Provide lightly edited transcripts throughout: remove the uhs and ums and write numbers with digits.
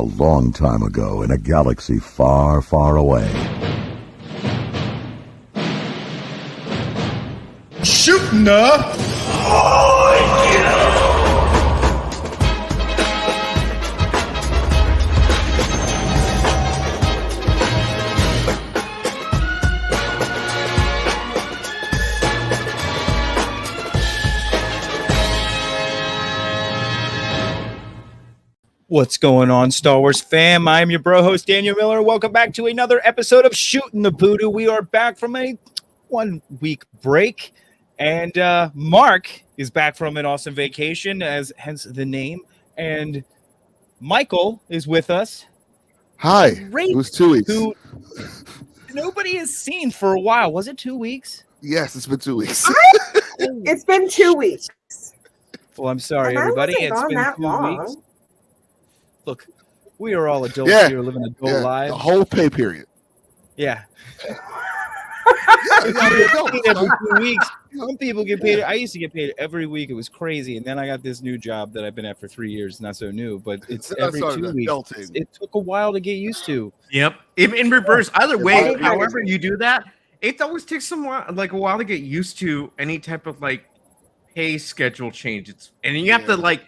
A long time ago in a galaxy far, far away. Shootin' up! What's going on, Star Wars fam? I'm your bro host, Daniel Miller. Welcome back to another episode of Shootin' the Poodoo. We are back from a 1 week break, and Mark is back from an awesome vacation, as hence the name. And Michael is with us. Hi. It was 2 weeks. Who nobody has seen for a while. Was it 2 weeks? Yes, it's been 2 weeks. It's been 2 weeks. Well, I'm sorry, everybody. It's been 2 weeks. Look, we are all adults here living adult lives. The whole pay period. Yeah. Every 2 weeks. Some people get paid. I used to get paid every week. It was crazy. And then I got this new job that I've been at for 3 years. Not so new, but it's every 2 weeks. It took a while to get used to. Yep. In reverse, either way, however you do that, it always takes a while to get used to any type of pay schedule change. And you have to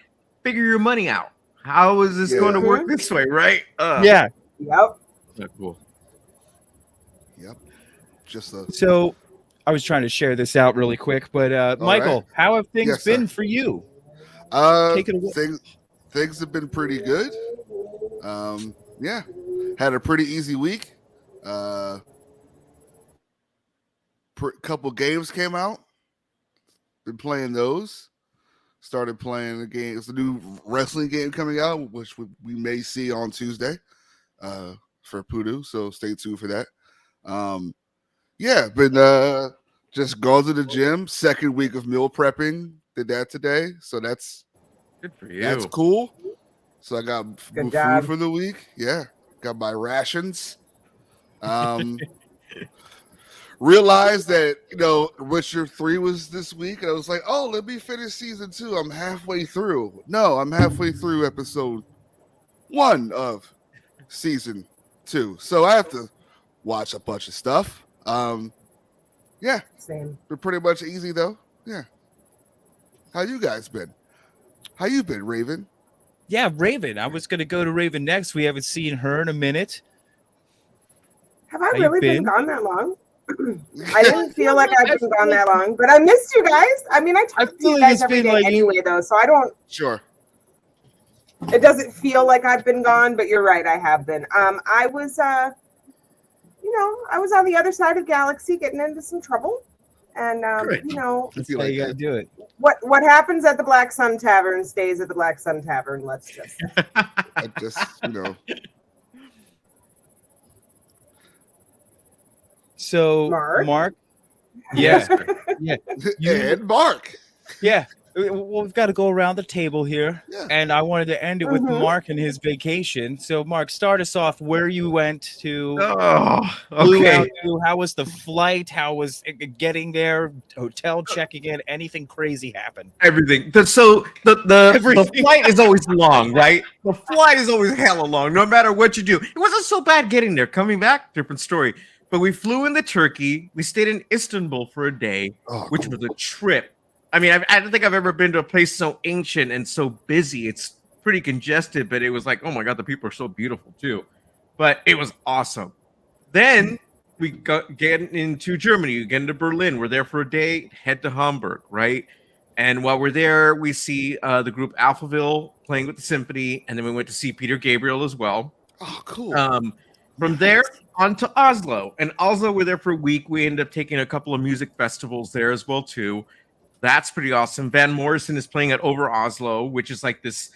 figure your money out. How is this going to work this way, right? Yeah. Yep. Cool. Yep. So I was trying to share this out really quick, but Michael, right. How have things been for you? Take it away. Things have been pretty good. Had a pretty easy week. Couple games came out. Been playing those. Started playing the game. It's a new wrestling game coming out, which we may see on Tuesday for Poodoo. So stay tuned for that. Been just gone to the gym. Second week of meal prepping. Did that today. So that's good for you. That's cool. So I got food for the week. Yeah. Got my rations. Realized that, Witcher 3 was this week. And I was like, oh, let me finish season 2. I'm halfway through. No, I'm halfway through episode 1 of season 2. So I have to watch a bunch of stuff. Same. Been pretty much easy, though. Yeah. How you guys been? How you been, Raven? Yeah, Raven. I was going to go to Raven next. We haven't seen her in a minute. Have I really been gone that long? I didn't feel like I've been gone that long, but I missed you guys. I mean, I talk to you guys every day anyway, though, so I don't. Sure. It doesn't feel like I've been gone, but you're right, I have been. I was, I was on the other side of Galaxy getting into some trouble, and that's how you gotta do it. What happens at the Black Sun Tavern stays at the Black Sun Tavern. Let's just. So Mark? Yeah. And Mark. Yeah. Well, we've got to go around the table here. Yeah. And I wanted to end it with Mark and his vacation. So Mark, start us off where you went to. Oh, okay. How was the flight? How was getting there? Hotel checking in? Anything crazy happened? Everything. So the flight is always long, right? The flight is always hella long, no matter what you do. It wasn't so bad getting there. Coming back, different story. But we flew into Turkey. We stayed in Istanbul for a day, which was a trip. I mean, I don't think I've ever been to a place so ancient and so busy. It's pretty congested, but it was like, oh my God, the people are so beautiful too. But it was awesome. Then we get into Germany, we get into Berlin. We're there for a day, head to Hamburg, right? And while we're there, we see the group Alphaville playing with the symphony, and then we went to see Peter Gabriel as well. Oh, cool. From there on to Oslo. And Oslo, we're there for a week. We ended up taking a couple of music festivals there as well too. That's pretty awesome. Van Morrison is playing at Over Oslo, which is like this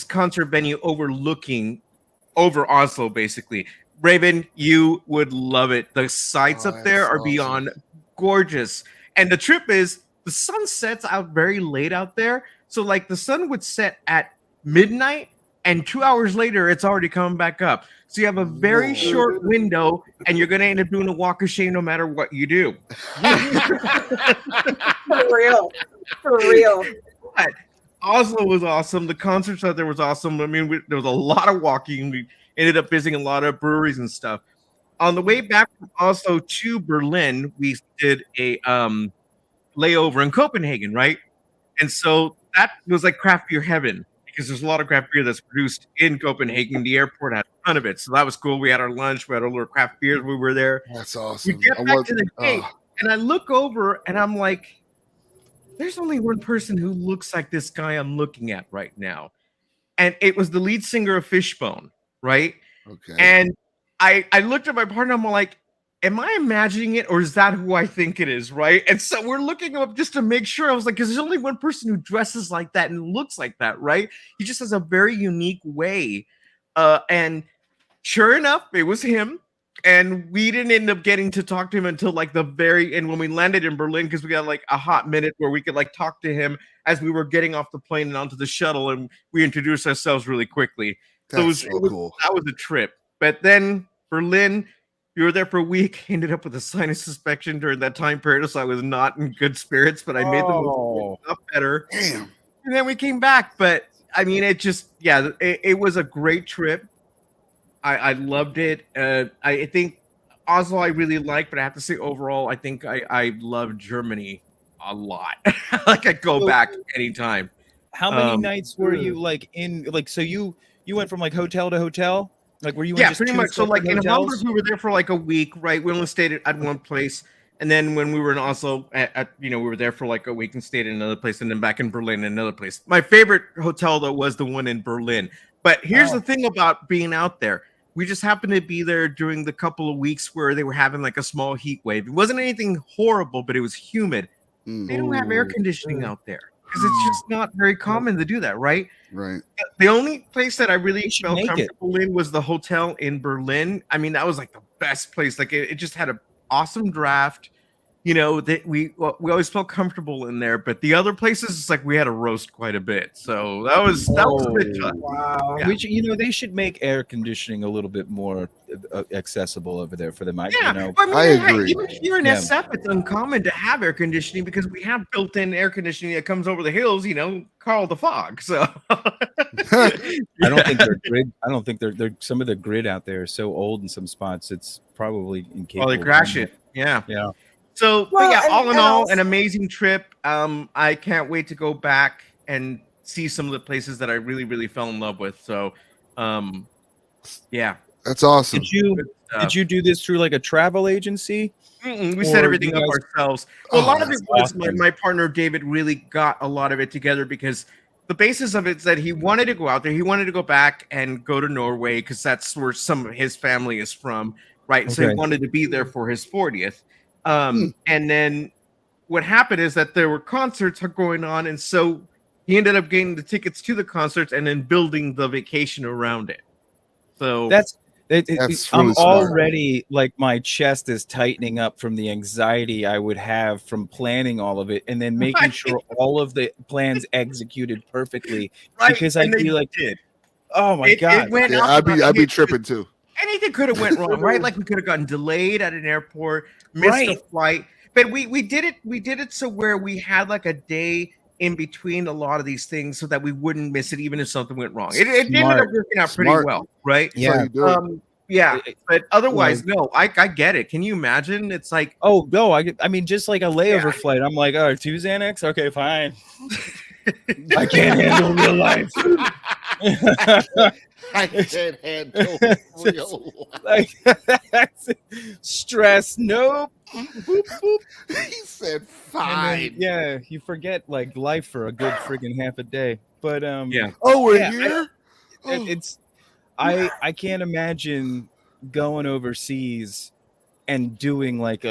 concert venue overlooking over Oslo, basically. Raven, you would love it. The sights up there are beyond gorgeous. And the trip is the sun sets out very late out there. So the sun would set at midnight and 2 hours later, it's already coming back up. So you have a very short window, and you're going to end up doing a walk of shame no matter what you do. For real. For real. But Oslo was awesome. The concerts out there was awesome. I mean, there was a lot of walking. We ended up visiting a lot of breweries and stuff. On the way back from Oslo to Berlin, we did a layover in Copenhagen, right? And so that was like craft beer heaven because there's a lot of craft beer that's produced in Copenhagen. The airport had a ton of it. So that was cool. We had our lunch. We had our little craft beers. We were there. That's awesome. We get back to the gate, and I look over, and I'm like, there's only one person who looks like this guy I'm looking at right now. And it was the lead singer of Fishbone, right? Okay. And I looked at my partner, I'm like, am I imagining it, or is that who I think it is, right? And so we're looking up just to make sure. I was like, because there's only one person who dresses like that and looks like that, right? He just has a very unique way. And sure enough, it was him. And we didn't end up getting to talk to him until like the very end when we landed in Berlin, because we got like a hot minute where we could like talk to him as we were getting off the plane and onto the shuttle, and we introduced ourselves really quickly. That's so cool. That was a trip. But then Berlin, you were there for a week, ended up with a sinus infection during that time period, so I was not in good spirits, but I made them a lot better. Damn. And then we came back, but I mean, it just, it was a great trip. I loved it. I think Oslo I really liked, but I have to say overall, I think I love Germany a lot. Like I'd go back anytime. How many nights were you like in? Like, so you went from like hotel to hotel? Like, were you? Yeah, in just pretty two much. So like in hotels? Hamburg, we were there for like a week, right? We only stayed at one place. And then when we were in Oslo, we were there for like a week and stayed in another place, and then back in Berlin in another place. My favorite hotel though was the one in Berlin. But here's the thing about being out there. We just happened to be there during the couple of weeks where they were having like a small heat wave. It wasn't anything horrible, but it was humid. They don't have air conditioning out there because it's just not very common to do that, right? Right. The only place that I really felt make comfortable in was the hotel in Berlin. I mean, that was like the best place. Like it just had an awesome draft. You know, that we always felt comfortable in there, but the other places, it's like we had to roast quite a bit. So that was a bit tough. Wow. Yeah. Which, they should make air conditioning a little bit more accessible over there for them. I I agree. Even here in SF, it's uncommon to have air conditioning because we have built-in air conditioning that comes over the hills. Carl the Fog. So I don't think they're grid. I don't think they're some of the grid out there is so old in some spots. It's probably incapable. they crash it. Yeah. Yeah. So, Well, all in and all, also- an amazing trip. I can't wait to go back and see some of the places that I really, really fell in love with. So, yeah. That's awesome. Did you do this through like a travel agency? We set Or everything you up guys- ourselves. Well, a lot of it that's was awesome. my partner David really got a lot of it together because the basis of it is that he wanted to go out there. He wanted to go back and go to Norway because that's where some of his family is from, right? So he Okay. wanted to be there for his 40th. And then what happened is that there were concerts going on, and so he ended up getting the tickets to the concerts and then building the vacation around it. So That's I'm really smart. already like my chest is tightening up from the anxiety I would have from planning all of it and then making Right. sure all of the plans executed perfectly. right, Because I and they feel like, did. oh my God. It went Yeah, up I'd be tripping too. Anything could have went wrong, right? Like we could have gotten delayed at an airport, missed a Right. flight. But we did it so where we had like a day in between a lot of these things so that we wouldn't miss it even if something went wrong. It ended up Smart. working out pretty Smart. well, right? That's how you do it. Yeah, but otherwise, Like- no, I get it. Can you imagine? It's like, Oh no! I mean, just like a layover Yeah. flight. I'm like, oh, 2 Xanax. Okay, fine. I can't handle real life. I can't handle real Like stress. Nope. He said And fine. then, yeah, you forget like life for a good friggin' half a day. But yeah. Oh, we're Yeah, here? it's I can't imagine going overseas and doing like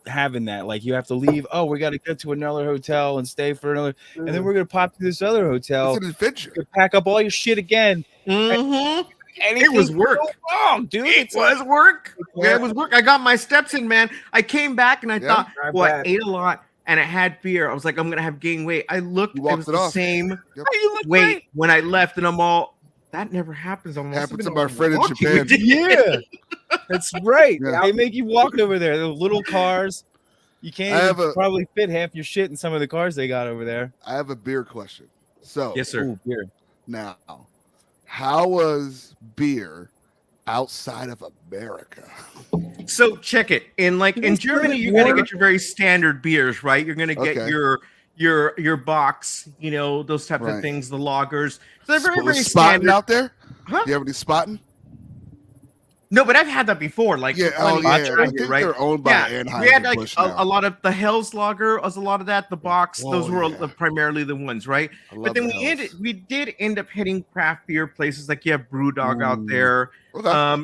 having that. Like you have to leave. Oh, we got to get to another hotel and stay for another, and then we're gonna pop to this other hotel. It's an adventure. You pack up all your shit again. Mm-hmm. Anything was work. go wrong, dude. It was work. Yeah, it was work. I got my steps in, man. I came back and I Yeah. thought, I well, I bet. ate a lot and I had beer. I was like, I'm gonna have gain weight. I looked, You it walked was it the off. same Yep. You look weight great. when I left, and I'm all that never happens. I'm Happened to my friend in walking we Japan. did. Yeah, that's right. Yeah. They make you walk over there. The little cars. You can't even probably fit half your shit in some of the cars they got over there. I have a beer question. So, Yes, sir. Ooh, beer. Now, how was beer outside of America? So check it. In Germany, you're gonna get your very standard beers, right? You're gonna get your box, those types of things, the lagers. So they're very, very standard out there. Huh? Do you have any spotting? No, but I've had that before. I think they're owned by Anheuser. We had a lot of the Hell's Lager, was a lot of that. The box, those were primarily the ones, right? But then we did end up hitting craft beer places like you have BrewDog out there,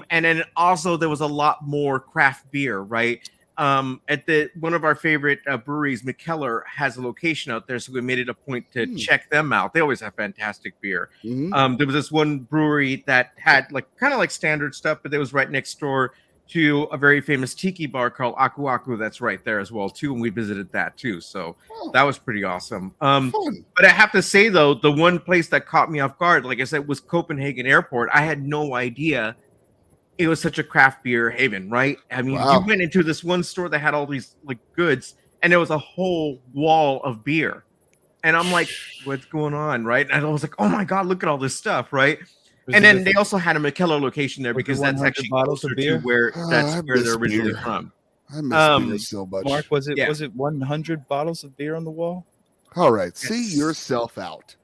and then also there was a lot more craft beer, right? At one of our favorite breweries, McKellar, has a location out there, so we made it a point to check them out. They always have fantastic beer. There was this one brewery that had kind of like standard stuff, but it was right next door to a very famous tiki bar called Aku Aku. That's right there as well too, and we visited that too. So that was pretty awesome. But I have to say though, the one place that caught me off guard, like I said, was Copenhagen Airport. I had no idea it was such a craft beer haven, right? I mean, you went into this one store that had all these goods, and there was a whole wall of beer. And I'm like, what's going on, right? And I was like, oh my God, look at all this stuff, right? And then they also had a McKellar location there because that's actually closer to where they're originally from. I miss beer so much. Mark, was it 100 bottles of beer on the wall? All right, see yourself out.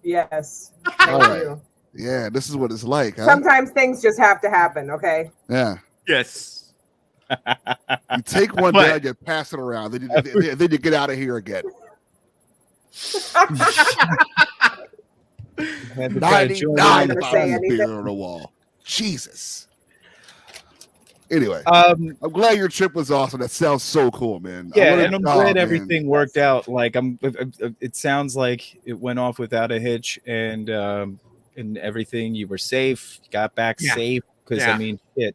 Yes. All right. Yeah, this is what it's like. Huh? Sometimes things just have to happen, okay? Yeah. Yes. You take one down, you pass it around, then you get out of here again. 99 bottles of beer on the wall. Jesus. Anyway, I'm glad your trip was awesome. That sounds so cool, man. Yeah, and I'm glad everything worked out. It sounds like it went off without a hitch, and everything. You were safe. You got back safe because I mean, shit.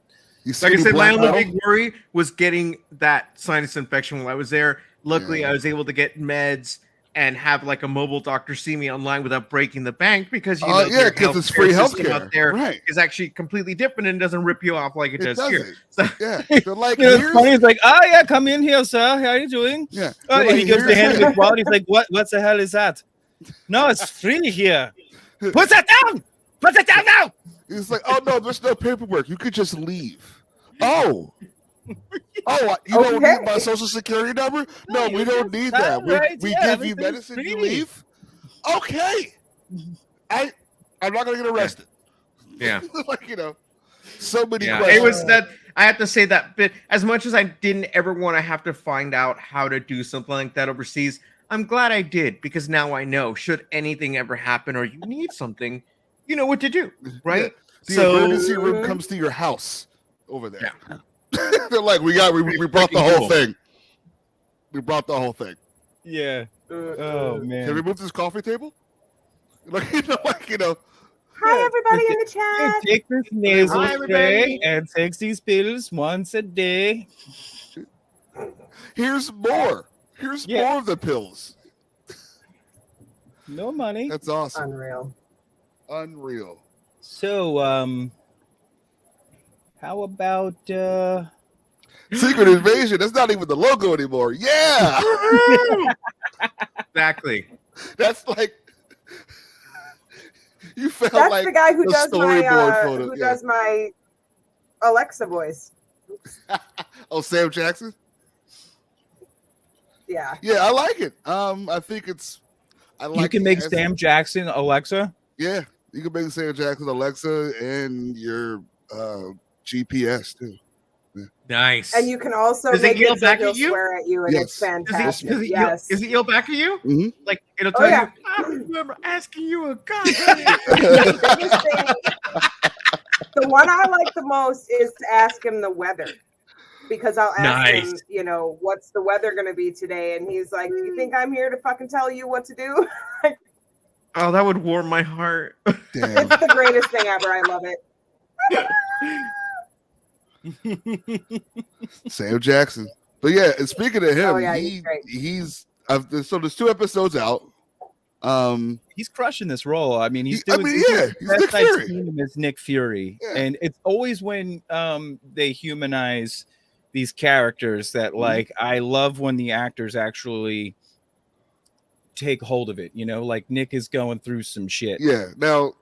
Like I said, my only big worry was getting that sinus infection while I was there. Luckily, I was able to get meds and have a mobile doctor see me online without breaking the bank because because it's free healthcare out there is actually completely different and doesn't rip you off like it does here. So, yeah, they're like, it's funny. It's like, oh yeah, come in here, sir. How are you doing? Yeah, he gives the hand to his wallet. He's like, what the hell is that? No, it's free here. Put that down. Put it down now. He's like, oh no, there's no paperwork. You could just leave. You don't need my social security number? No, we don't need that. We give you medicine, you leave? Okay. I'm not gonna get arrested. Yeah. So many questions. It was that I have to say that bit as much as I didn't ever want to have to find out how to do something like that overseas, I'm glad I did because now I know should anything ever happen or you need something, you know what to do, right? Yeah. The emergency room comes to your house over there. Yeah. They're like, we brought the whole thing. We brought the whole thing. Yeah. Oh man. Can we move this coffee table? Hi everybody in the chat. Take this nasal spray and takes these pills once a day. Here's more. Here's more of the pills. No money. That's awesome. Unreal. So, how about Secret Invasion? That's not even the logo anymore. Yeah. Exactly. That's like you felt that's like the guy who does photo. Does my Alexa voice. Oh, Sam Jackson? Yeah. Yeah, I like it. I think it's you can make Sam Jackson Alexa? Yeah. You can make Sam Jackson Alexa and your GPS too. Yeah. Nice. And you can also make it so he'll swear at you, and it's fantastic. Is it yell back at you? Mm-hmm. Like it'll tell you, I remember asking you a goddamn. The one I like the most is to ask him the weather. Because I'll ask him, what's the weather going to be today? And he's like, you think I'm here to fucking tell you what to do? Oh, that would warm my heart. Damn. It's the greatest thing ever. I love it. Sam Jackson. But yeah, and speaking of him, he's so there's 2 episodes out. He's crushing this role. I mean, he's Nick Fury. Is Nick Fury, and it's always when they humanize these characters that like I love when the actors actually take hold of it. You know, like Nick is going through some shit. Yeah. Now,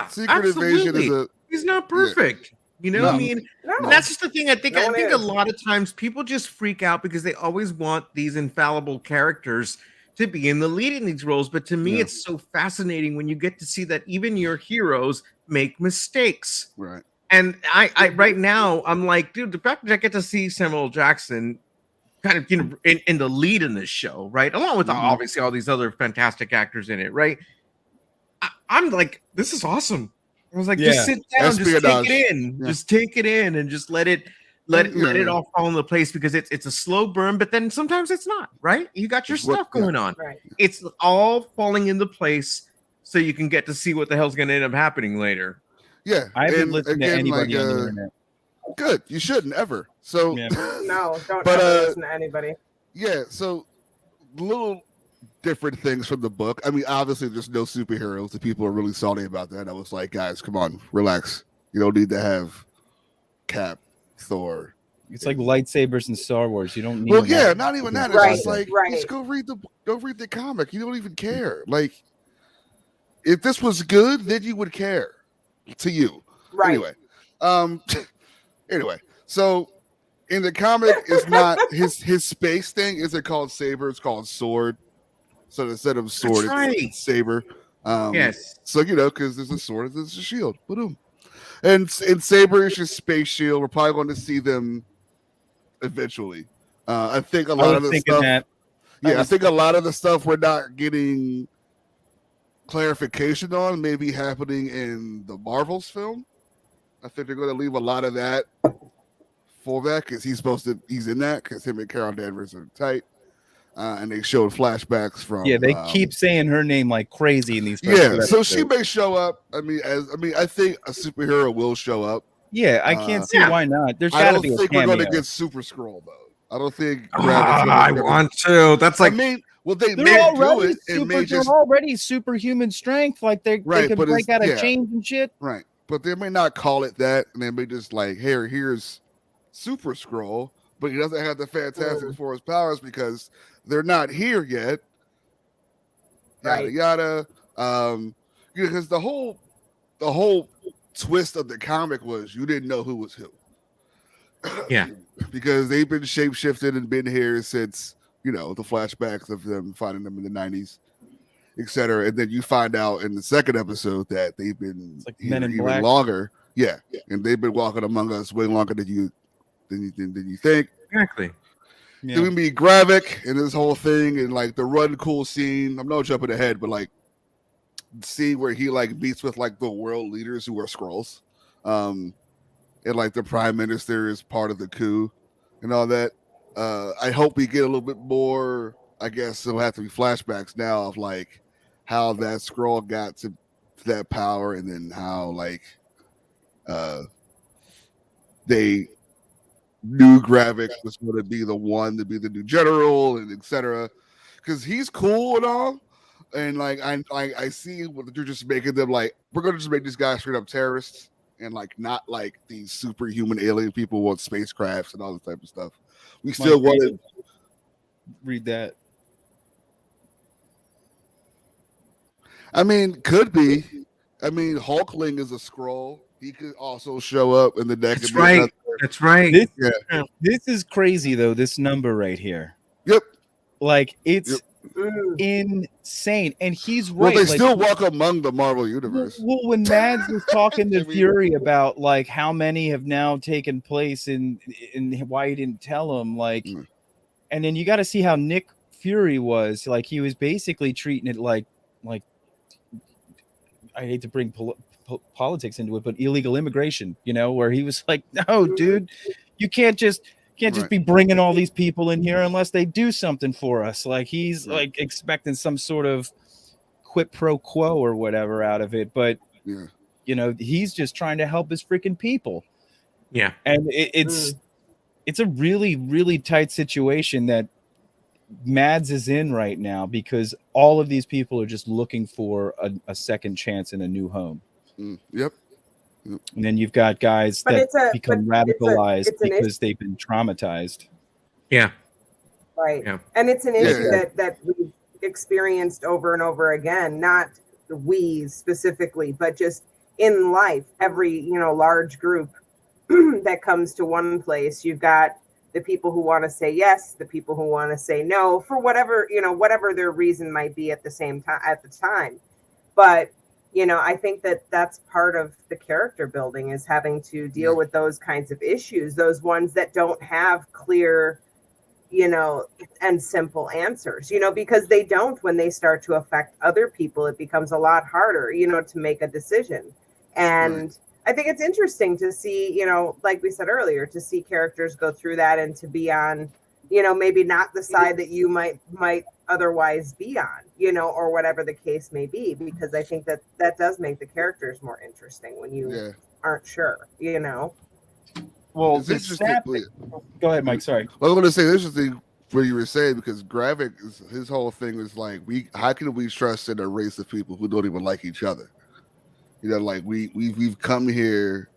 Secret Invasion is he's not perfect. You know, No. I mean, No. that's just the thing. I think No one a is. lot of times people just freak out because they always want these infallible characters to be in the lead in these roles. But to me, Yeah. it's so fascinating when you get to see that even your heroes make mistakes. right. And I right now, I'm like, dude, the fact that I get to see Samuel L. Jackson kind of, you know, in the lead in this show, right? Along with obviously all these other fantastic actors in it, right? I'm like, this is awesome. I was like, just sit down, just Espionage. take it in, just take it in, and just let it all fall into place because it's a slow burn, but then sometimes it's not, right? You got your stuff going on. Right. It's all falling into place so you can get to see what the hell's going to end up happening later. Yeah. I haven't and listened to again, anybody like, on the internet. Good. You shouldn't ever. So Yeah. No, don't But, ever listen to anybody. yeah, so little different things from the book. I mean, obviously there's no superheroes. The people are really salty about that. I was like, guys, come on, relax. You don't need to have Cap, Thor. It's like lightsabers in Star Wars. You don't need. Well, yeah, not even that. It's Right, just like right. just go read the comic. You don't even care. Like, if this was good, then you would care. To you, Right. Anyway, anyway, so in the comic, it's not his space thing isn't called Saber. It's called Sword. So instead of sword, it's Saber. Yes. So you know, because there's a sword, there's a shield. Boom. And Saber is just space shield. We're probably going to see them eventually. I think a lot of the stuff. I think a lot of the stuff we're not getting clarification on may be happening in the Marvel's film. I think they're going to leave a lot of that for that because he's in that because him and Carol Danvers are tight. And they showed flashbacks from. Yeah, they keep saying her name like crazy in these. Yeah, so she may show up. I think a superhero will show up. Yeah, I can't see why not. There's got to be a cameo. I don't think we're going to get Super Skrull though. I don't think. I want to. That's like. I mean, well, they they're may already do it. It may they're already superhuman strength. Like they can break out of chains and shit. Right, but they may not call it that, and they may just like, here's Super Skrull, but he doesn't have the Fantastic Four's powers because they're not here yet. Yada yada. Because the whole twist of the comic was you didn't know who was who. Yeah. Because they've been shapeshifted and been here since, you know, the flashbacks of them finding them in the 90s, etc. And then you find out in the second episode that they've been like here Men in even Black. longer. Yeah. And they've been walking among us way longer than you think. Exactly. Yeah. Then we meet Gravik and this whole thing and like the run cool scene. I'm not jumping ahead, but like see where he like meets with like the world leaders who are Skrulls. And like the prime minister is part of the coup and all that. I hope we get a little bit more. I guess it'll have to be flashbacks now of like how that Skrull got to that power, and then how like they knew Gravik was going to be the one to be the new general, and etc. Because he's cool and all, and like I see what you're just making them like we're going to just make these guys straight up terrorists. And like not like these superhuman alien people want spacecrafts and all this type of stuff. We still want to read that. I mean, could be. I mean, Hulkling is a Skrull. He could also show up in the deck. That's right. That's right. This is crazy though. This number right here. Yep. Like it's insane, and he's right. Well, they still walk among the Marvel universe. Well, when Mads was talking to Fury about like how many have now taken place and why he didn't tell him, like, and then you got to see how Nick Fury was. Like he was basically treating it like I hate to bring politics into it, but illegal immigration. You know, where he was like, "No, dude, you can't just be bringing all these people in here unless they do something for us." Like he's like expecting some sort of quid pro quo or whatever out of it, but you know, he's just trying to help his freaking people. Yeah, and it's a really, really tight situation that Mads is in right now because all of these people are just looking for a second chance in a new home. Yep. And then you've got guys that become radicalized because they've been traumatized. Yeah. Right. Yeah. And it's an issue that we've experienced over and over again, not we specifically, but just in life, every, large group that comes to one place, you've got the people who want to say yes, the people who want to say no for whatever, whatever their reason might be at the same time, at the time. But, I think that that's part of the character building, is having to deal with those kinds of issues, those ones that don't have clear, and simple answers, because they don't. When they start to affect other people, it becomes a lot harder, to make a decision. And I think it's interesting to see, like we said earlier, to see characters go through that and to be on, maybe not the side that you might otherwise be on, or whatever the case may be, because I think that does make the characters more interesting when you aren't sure, Well, it's interesting. Go ahead, Mike. Sorry. I was going to say this is the what you were saying, because Gravik, his whole thing is like, how can we trust in a race of people who don't even like each other? Like we've come here.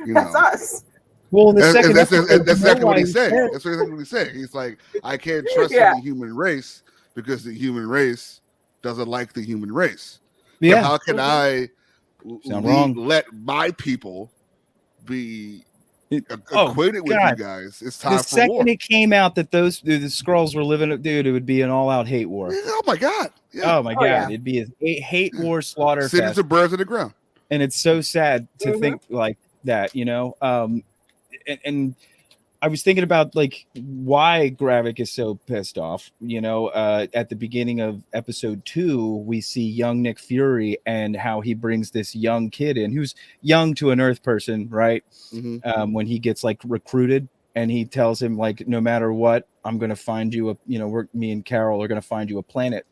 That's us. Well, that's exactly what he's saying. That's exactly what he's saying. He's like, I can't trust in the human race because the human race doesn't like the human race. Yeah. But how can I let my people be acquainted with you guys? It's time for war. The second it came out that the Skrulls were living, dude, it would be an all-out hate war. Oh my god! Yeah. Oh my god! Yeah. It'd be a hate war, slaughter fest. Cities of birds in the ground. And it's so sad to think like that, And I was thinking about like why Gravik is so pissed off. At the beginning of episode 2, we see young Nick Fury and how he brings this young kid in who's young to an Earth person, right? Mm-hmm. When he gets like recruited, and he tells him like, no matter what, I'm going to find you me and Carol are going to find you a planet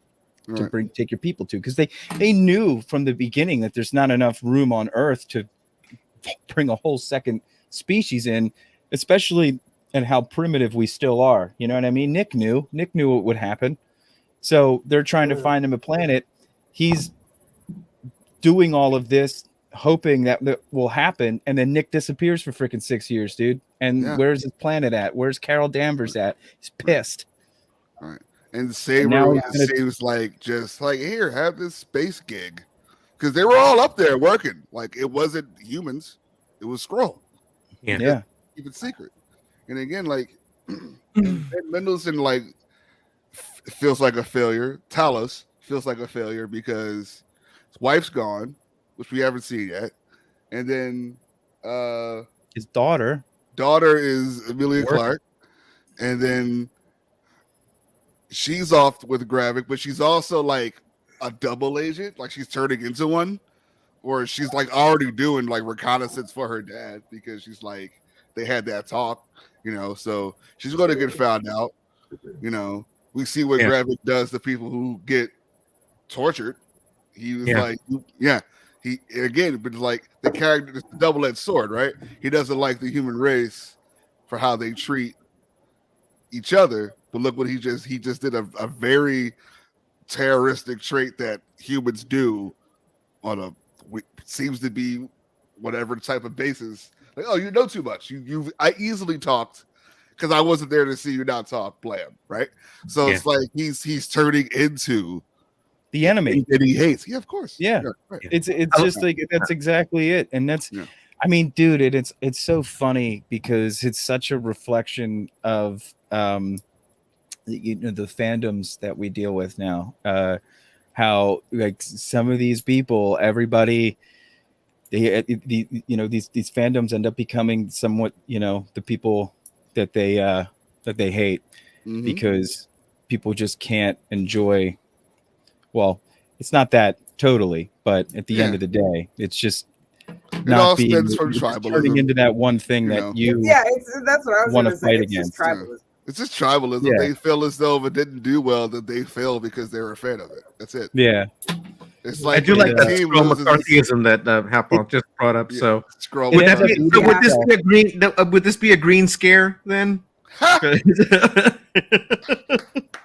to take your people to, because they knew from the beginning that there's not enough room on Earth to bring a whole second species in, especially and how primitive we still are. You know what I mean? Nick knew what would happen. So they're trying to find him a planet. He's doing all of this, hoping that will happen. And then Nick disappears for freaking 6 years, dude. And where's his planet at? Where's Carol Danvers at? He's pissed. All right. And Saber seems like just like, here, have this space gig. Because they were all up there working. Like, it wasn't humans. It was Skrull. Yeah. Keep it secret. And again, like, Mendelsohn, like, feels like a failure. Talos feels like a failure because his wife's gone, which we haven't seen yet. And then his daughter is Emilia Clarke. And then she's off with Gravik, but she's also like a double agent. Like, she's turning into one. Or she's like already doing like reconnaissance for her dad, because she's like, they had that talk, so she's going to get found out. We see what Gravik does to people who get tortured. He was like, he again, but like the character, it's the double-edged sword, right? He doesn't like the human race for how they treat each other. But look what he just did a very terroristic trait that humans do on a seems to be whatever type of basis. Like, oh, you know too much. I easily talked because I wasn't there to see you not talk. Blam, right? So it's like he's turning into the enemy that he hates. Yeah, of course. Yeah, right. It's just like that's exactly it, and that's. Yeah. I mean, dude, it's so funny because it's such a reflection of the fandoms that we deal with now. How like some of these people, everybody, these fandoms end up becoming somewhat, the people that they hate, because people just can't enjoy. Well, it's not that totally, but at the end of the day, it's just not being turning into that one thing that you that's what I was want to fight against. It's just tribalism. Yeah. They feel as though if it didn't do well, that they failed because they were a fan of it. That's it. Yeah. It's like I do like that Skrull McCarthyism that Hapon just brought up. Yeah. So would this be a green scare then?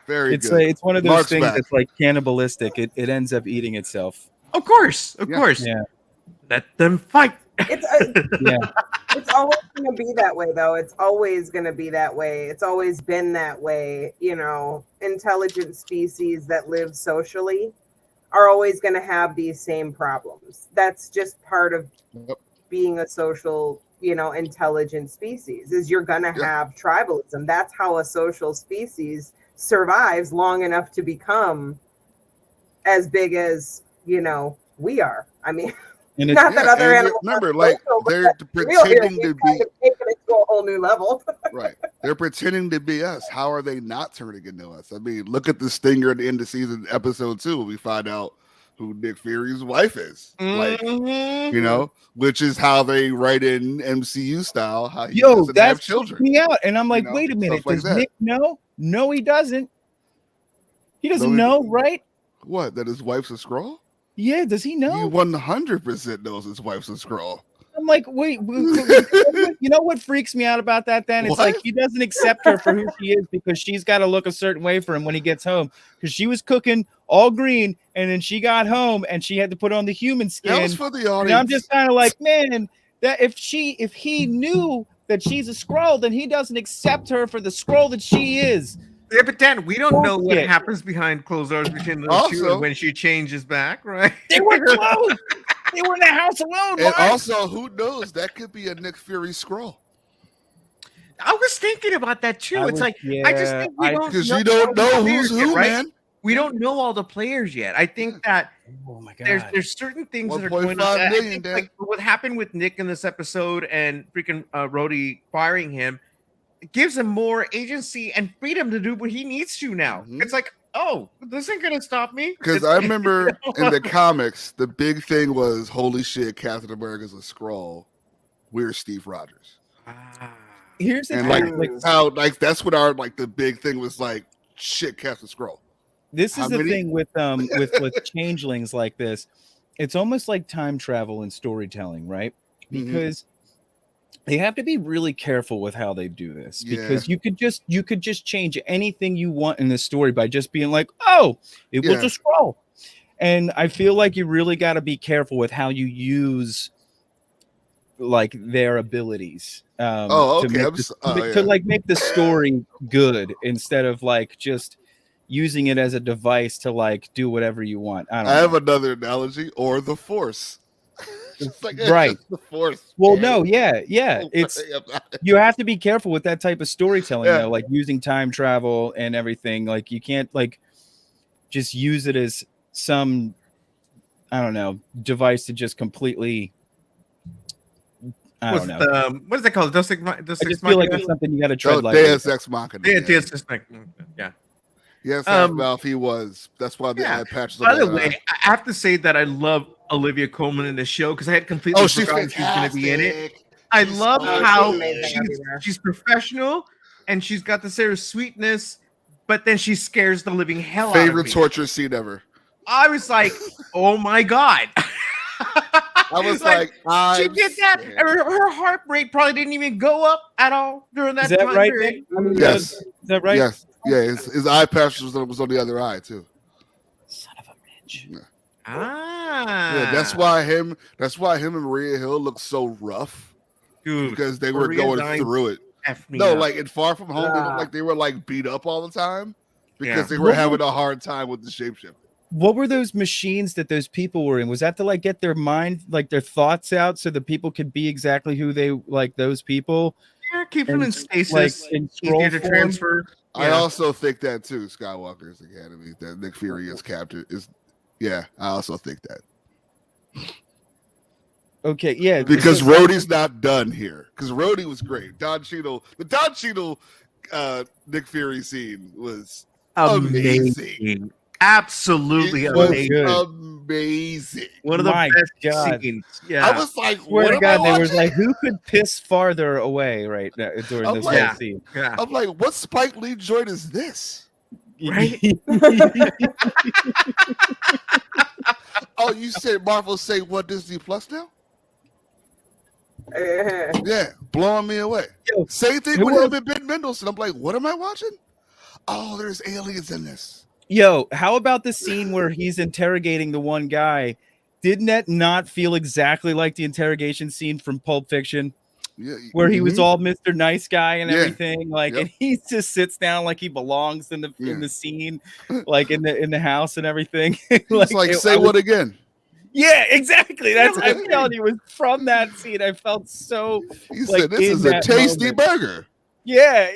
Very good. It's one of those things that's like cannibalistic. It ends up eating itself. Of course. Yeah. Let them fight. Yeah. It's always going to be that way, though. It's always going to be that way. It's always been that way. You know, intelligent species that live socially are always going to have these same problems. That's just part of being a social, you know, intelligent species, is you're going to have tribalism. That's how a social species survives long enough to become as big as, you know, we are. I mean, And not that other animals remember, like, they're pretending to be taking it to a whole new level. right. They're pretending to be us. How are they not turning into us? I mean, look at the stinger at the end of season episode 2 when we find out who Nick Fury's wife is. Like, you know, which is how they write in MCU style how he doesn't have children. Me out. And I'm like, you know, wait a minute, like does that. Nick know? No, he doesn't. He doesn't know, right? What? That his wife's a Skrull? Yeah, does he know? He 100% knows his wife's a Skrull. I'm like, wait, you know what freaks me out about that then? It's like he doesn't accept her for who she is because she's got to look a certain way for him when he gets home. Because she was cooking all green, and then she got home and she had to put on the human skin. That was for the audience. And I'm just kind of like, man, that if he knew that she's a Skrull, then he doesn't accept her for the Skrull that she is. Yeah, but Dan, we don't know what happens behind closed doors between those two when she changes back, right? They were close. They were in the house alone. And also, who knows? That could be a Nick Fury Skrull. I was thinking about that too. I just think we don't because you don't know who's who, right? man. We don't know all the players yet. I think that there's certain things that are going on. I think, like what happened with Nick in this episode and freaking Rhodey firing him, it gives him more agency and freedom to do what he needs to now. It's like, oh, this ain't gonna stop me. Because I remember in the comics, the big thing was, holy shit, Captain America's a Skrull. We're Steve Rogers. Here's the thing, like how that's what our the big thing was, like, shit, Captain Skrull. This is the thing with changelings like this. It's almost like time travel and storytelling, right? Because they have to be really careful with how they do this, because you could just change anything you want in the story by just being like, oh, it was a Skrull. And I feel like you really got to be careful with how you use like their abilities to make the story good, instead of like just using it as a device to like do whatever you want. I have another analogy, or the Force. Right. The Force. Well, no, it's you have to be careful with that type of storytelling, though, like using time travel and everything. Like you can't like just use it as some, I don't know, device to just completely. I don't know. What is that called? I just feel like it's something you got to tread lightly. Deus Ex Machina. Deus Ex Machina. Yeah. Yes, Ralph, he was. That's why the eye patches. By the way, I have to say that I love Olivia Colman in the show, because I had completely forgotten she's going to be in it. I love how she's professional and she's got this air of sweetness, but then she scares the living hell out of me. Favorite torture scene ever. I was like, oh my God. I was like, she did that. Her heart rate probably didn't even go up at all during that time. Is that right, period. Yes. Is that right? Yes. Yeah, his eye patch was on the other eye too. Son of a bitch. Yeah. Yeah, that's why him and Maria Hill look so rough. Dude, because they were going through it. Like in Far From Home, they looked like they were like beat up all the time because they were having a hard time with the shapeshifting. What were those machines that those people were in? Was that to like get their mind, like their thoughts out, so the people could be exactly who they like? Those people, keep them in stasis, in easier to transfer. I also think that too. Skywalker's Academy, that Nick Fury is captain is. Yeah, I also think that. Okay, yeah, because Rhodey's not done here. Because Rhodey was great. The Don Cheadle, Nick Fury scene was amazing. Absolutely amazing. One of the best scenes. Yeah, I was like, swear to God, they was like, who could piss farther away right now during this whole scene? Yeah. I'm like, what Spike Lee joint is this? Right? Oh, you said Marvel say what, Disney Plus now? Yeah, blowing me away. Same thing with him and Ben Mendelsohn. I'm like, what am I watching? Oh, there's aliens in this. Yo, how about the scene where he's interrogating the one guy didn't that not feel exactly like the interrogation scene from Pulp Fiction? Yeah, where he was all Mr. Nice Guy and Yeah. everything, like, Yep. and he just sits down like he belongs in the scene, like in the house and everything. like say what again? Yeah, exactly. That's I'm telling you, it was from that scene. I felt so. He like, said, "This is a tasty burger." Yeah.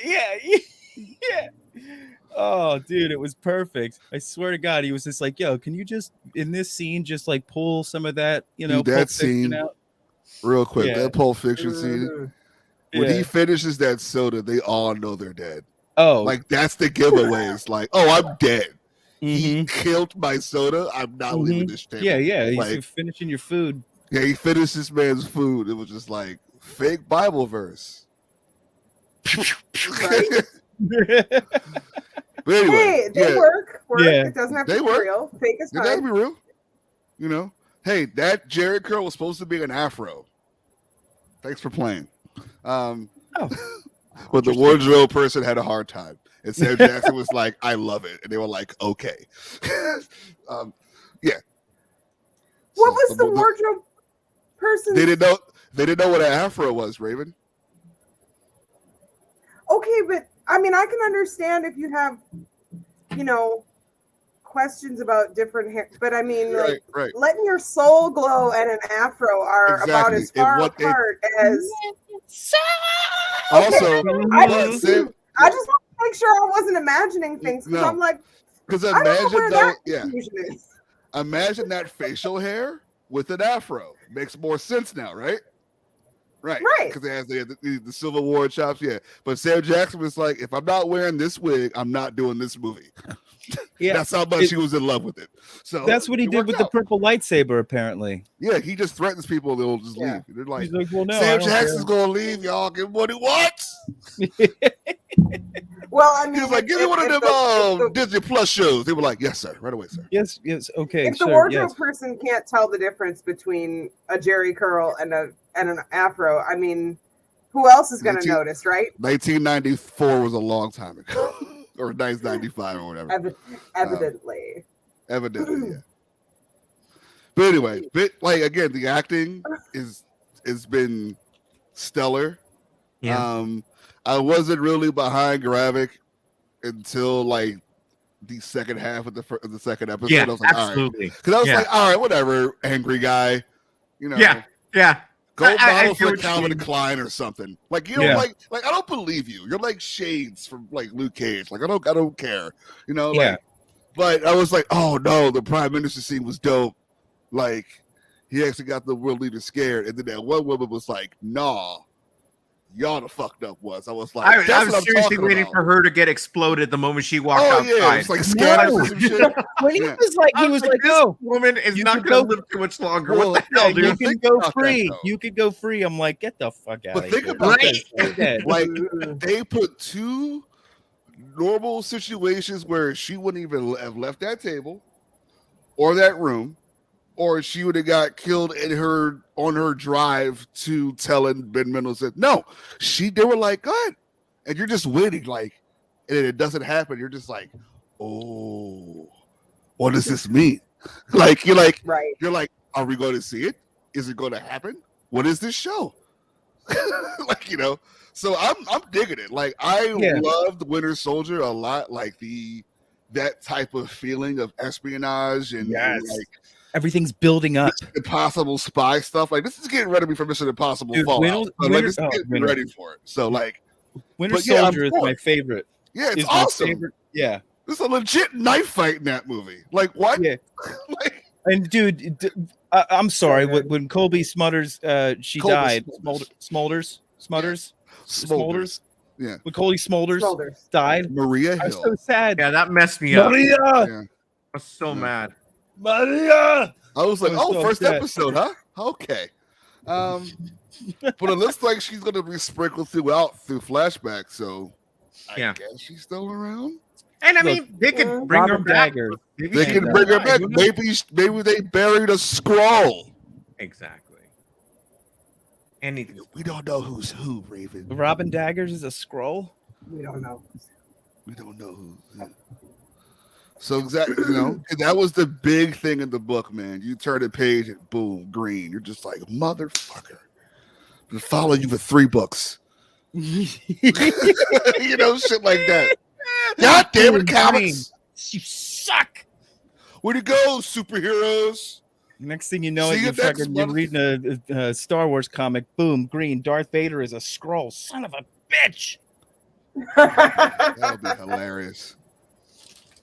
Oh, dude, it was perfect. I swear to God, he was just like, "Yo, can you just in this scene just like pull some of that, Dude, that scene out real quick? That Pulp Fiction scene when he finishes that soda, they all know they're dead. Oh, like that's the giveaway. It's like, oh, I'm dead. He killed my soda. I'm not leaving this table. Yeah. He's like, finishing your food. Yeah, he finished this man's food. It was just like fake Bible verse. Right? But anyway, hey, they work. Yeah. It doesn't have to They be work. real. Fake is It fine. doesn't be real. You know, hey, that Jerry curl was supposed to be an afro. Thanks for playing. But the wardrobe person had a hard time. And Sam Jackson was like, I love it. And they were like, okay. Yeah. What was the wardrobe person? They didn't know what an afro was, Raven. Okay, but I mean, I can understand if you have, questions about different hair. But I mean, like, letting your soul glow and an afro are about as far apart as. Also, I just want to make sure I wasn't imagining things because I'm like, because imagine that facial hair with an afro makes more sense now, right? Right. Because they have the Civil War chops, yeah. But Sam Jackson was like, if I'm not wearing this wig, I'm not doing this movie. Yeah, that's how much he was in love with it. So that's what he did with the purple lightsaber, apparently. Yeah, he just threatens people; they'll just leave. They're like, he's like, well, no, Sam Jackson's gonna leave. Y'all give him what he wants. Well, I mean, he was like, give me one of them Disney Plus shows. They were like, yes, sir, right away, sir. Yes, okay. If the wardrobe person can't tell the difference between a Jerry curl and an afro, I mean, who else is going to notice, right? 1994 was a long time ago, or 1995 or whatever. Evidently, yeah. But anyway, again, the acting is been stellar. Yeah. I wasn't really behind Gravik until like the second half of the second episode. Yeah, I was like, absolutely. Because I was like, all right, whatever, angry guy, Yeah. Go model for Calvin Klein or something. Like you know, like I don't believe you. You're like Shades from like Luke Cage. Like I don't care. Like, but I was like, oh no, the Prime Minister scene was dope. Like he actually got the world leader scared, and then that one woman was like, nah. Y'all the fucked up was. I was like, I was seriously waiting for her to get exploded the moment she walked outside. Yeah, it's like scared or some shit. When he was like, this woman is not going to live too much longer. What the hell, dude? You can go free. You could go free. I'm like, get the fuck out of here. But think about that. Like, they put two normal situations where she wouldn't even have left that table or that room, or she would have got killed on her drive to telling Ben Mendelsohn. No, they were like, good. And you're just waiting, like, and it doesn't happen. You're just like, oh, what does this mean? Like, you're like, are we going to see it? Is it going to happen? What is this show? Like, so I'm digging it. Like, I loved Winter Soldier a lot. Like that type of feeling of espionage and like, everything's building up. Impossible spy stuff. Like this is getting ready for Mission Impossible Fallout. This is getting ready for it. So like, Winter Soldier is my favorite. Yeah, it's awesome. Yeah, there's a legit knife fight in that movie. Like what? Yeah. And dude, I'm sorry. When Colby Smulders, she died. Smulders. Yeah. When Colby Smulders died, Maria Hill. I was so sad. Yeah, that messed me up. Maria. I was so mad. Maria. I was like, first episode, huh? Okay. But it looks like she's going to be sprinkled through flashbacks. So I guess she's still around. And I mean, they could bring her back. They can bring her back. Maybe they buried a scroll. Exactly. Anything. We don't know who's who, Raven. Robin Daggers is a scroll. We don't know. We don't know who. So exactly, you know, that was the big thing in the book, man. You turn the page and boom, green. You're just like, motherfucker. I'll follow you for 3 books. You know, shit like that. God damn it, comics. You suck. Where'd you go, superheroes? Next thing you know, See you next you're month. reading a Star Wars comic. Boom, green. Darth Vader is a Skrull. Son of a bitch. That would be hilarious.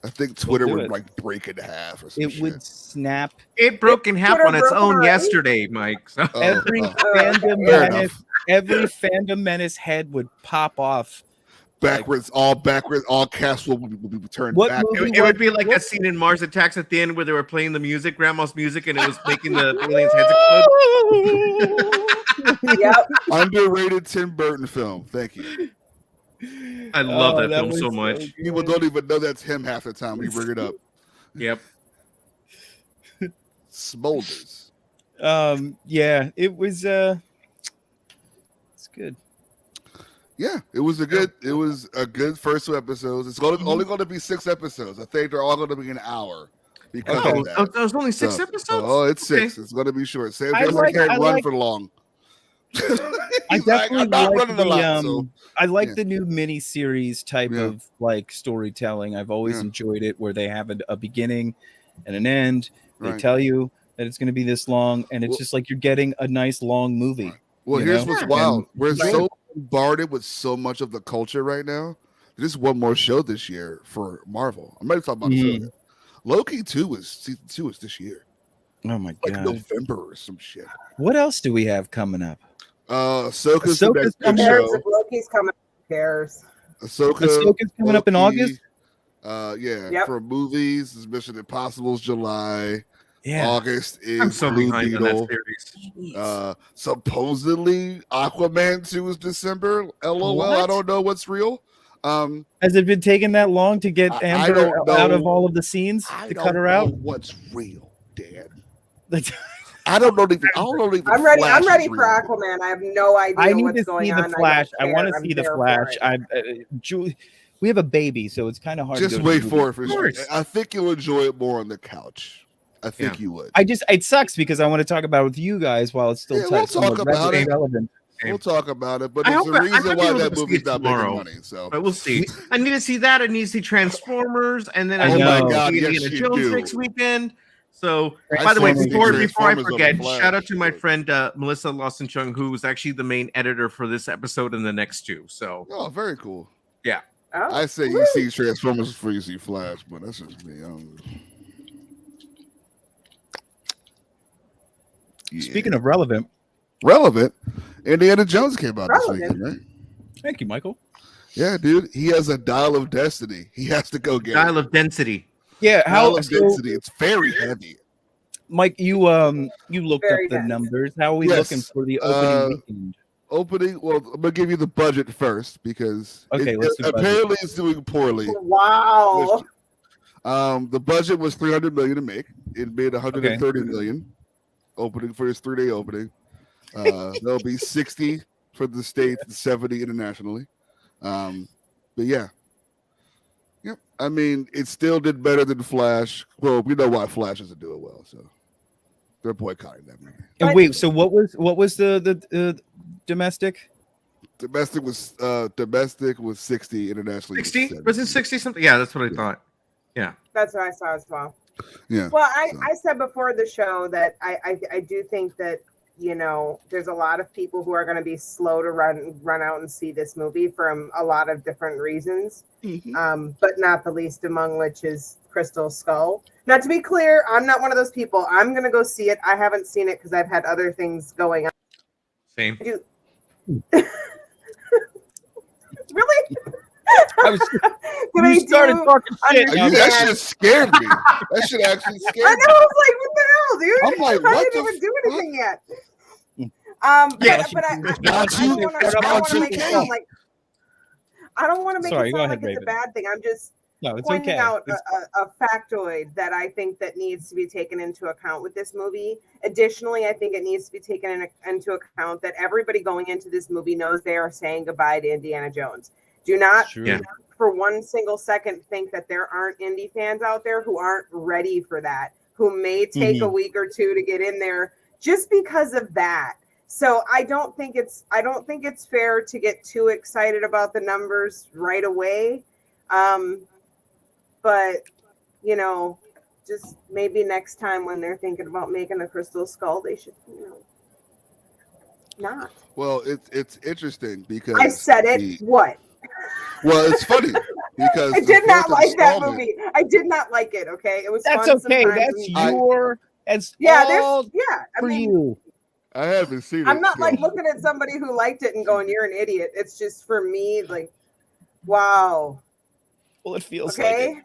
I think Twitter do would it. like break in half or some It shit. would snap. It broke in half Twitter on its broke own already? yesterday, Mike. So. Every Fair fandom enough. menace head would pop off. Backwards, all casts will be turned What back. movie It would be like a scene in Mars Attacks at the end where they were playing the music, Grandma's music, and it was making the aliens' heads explode. Yep. Underrated Tim Burton film. Thank you. I love that that film was so so much. good. People don't even know that's him half the time when you bring it up. Yep. Smolders. Yeah, it was it's good. Yeah, it was a good first 2 episodes. It's only going to be 6 episodes. I think they're all going to be an hour because Oh, of that. there was only 6 So- episodes? Oh, it's 6. Okay. It's going to be short. Same I thing. like- I can't I run like- for long. I definitely I'm not like running a lot. So I like yeah. the new mini series type Yeah. of like storytelling. I've always Yeah. enjoyed it where they have a beginning and an end. They Right. tell you that it's going to be this long, and it's Well- just like you're getting a nice long movie. Well, you here's know? what's And- wild. We're Right. so bombarded with so much of the culture right now. There's one more show this year for Marvel. I'm ready to talk about the show. Yet. Loki 2 season 2 is this year, Oh my like god! November or some shit. What else do we have coming up? Ahsoka's the Ahsoka's next big coming Cares show. if Loki's coming. Who cares? Ahsoka's coming up in Loki, August. Yeah, Yep. for movies, it's Mission Impossible's July. Yeah, August is I'm so Blue behind on Beetle. that series. Supposedly Aquaman 2 is December. LOL. I What? don't know what's real. has it been taking that long to get I Amber don't out of know. all of the scenes I to don't cut her know out? what's real, Dan. I don't know even. I'm ready. Flash I'm ready is for real. Aquaman. I have no idea I need what's to going see on. the Flash. I want to I'm see the there for Flash. it. We have a baby, so it's kind of hard. Just to go wait to the for movie. it for sure. course. I think you'll enjoy it more on the couch. I think you would. It sucks because I want to talk about it with you guys while it's still Yeah, we'll somewhat talk about it. relevant. We'll talk about it, but I there's hope a I reason might be why able that to see movie's it not making tomorrow. money. So But we'll see. I need to see that. I need to see Transformers, and then I I need know. to God, see yes, Indiana you Jones do. next weekend. So, I by the way, saw the before I Transformers on forget, the Flash, shout out to my but- friend Melissa Lawson Chung, who was actually the main editor for this episode and the next 2. So, oh, very cool. Oh, I say you see Transformers before you see Flash, but that's just me. Yeah. Speaking of relevant, relevant, Indiana Jones came out this Relevant. weekend, right? thank you, Michael. Yeah, dude. He has a dial of destiny. He has to go get dial it. of density. Yeah, Dial of density. It's very heavy. Mike, you looked Very up the dense. numbers. How are we Yes, looking for the opening weekend? Opening. Well, I'm gonna give you the budget first because Okay, let's do budget. apparently it's doing poorly. wow. The budget was $300 million to make. It made $130 million opening for its 3-day opening. There'll be 60 for the States and 70 internationally. But yeah. Yep. I mean, it still did better than Flash. Well, we know why Flash isn't doing well, so they're boycotting that movie. And wait, so what was the domestic? Domestic was 60, internationally was 60? 70. Was it 60 something? Yeah, that's what I thought. Yeah. That's what I saw as well. Yeah. Well, so. I said before the show that I do think that, you know, there's a lot of people who are going to be slow to run out and see this movie from a lot of different reasons, but not the least among which is Crystal Skull. Now, to be clear, I'm not one of those people. I'm going to go see it. I haven't seen it because I've had other things going on. Same. Really? You started talking shit. That shit scared me. That shit actually I scared know. me. I was like, what the hell, dude? I'm like, I what didn't the even do fuck? anything yet. Yeah, But I Not don't you. want It's to not make it you. sound like I don't want to make Sorry, it go sound ahead, like it's a Raven. bad thing. I'm just No, it's pointing okay. out a factoid that I think that needs to be taken into account with this movie. Additionally, I think it needs to be taken into account that everybody going into this movie knows they are saying goodbye to Indiana Jones. Do not True. for one single second think that there aren't indie fans out there who aren't ready for that, who may take a week or two to get in there just because of that. So I don't think it's fair to get too excited about the numbers right away. But you know, just maybe next time when they're thinking about making a Crystal Skull, they should, not. Well, it's interesting because I said it. What? Well, it's funny because I did not like that installment- movie. I did not like it. Okay, it was. That's fun okay. sometimes That's and- your. That's Yeah, all there's I for mean, you. I haven't seen it. I'm not like still. looking at somebody who liked it and going, "You're an idiot." It's just for me, like, wow. Well, it feels like Okay,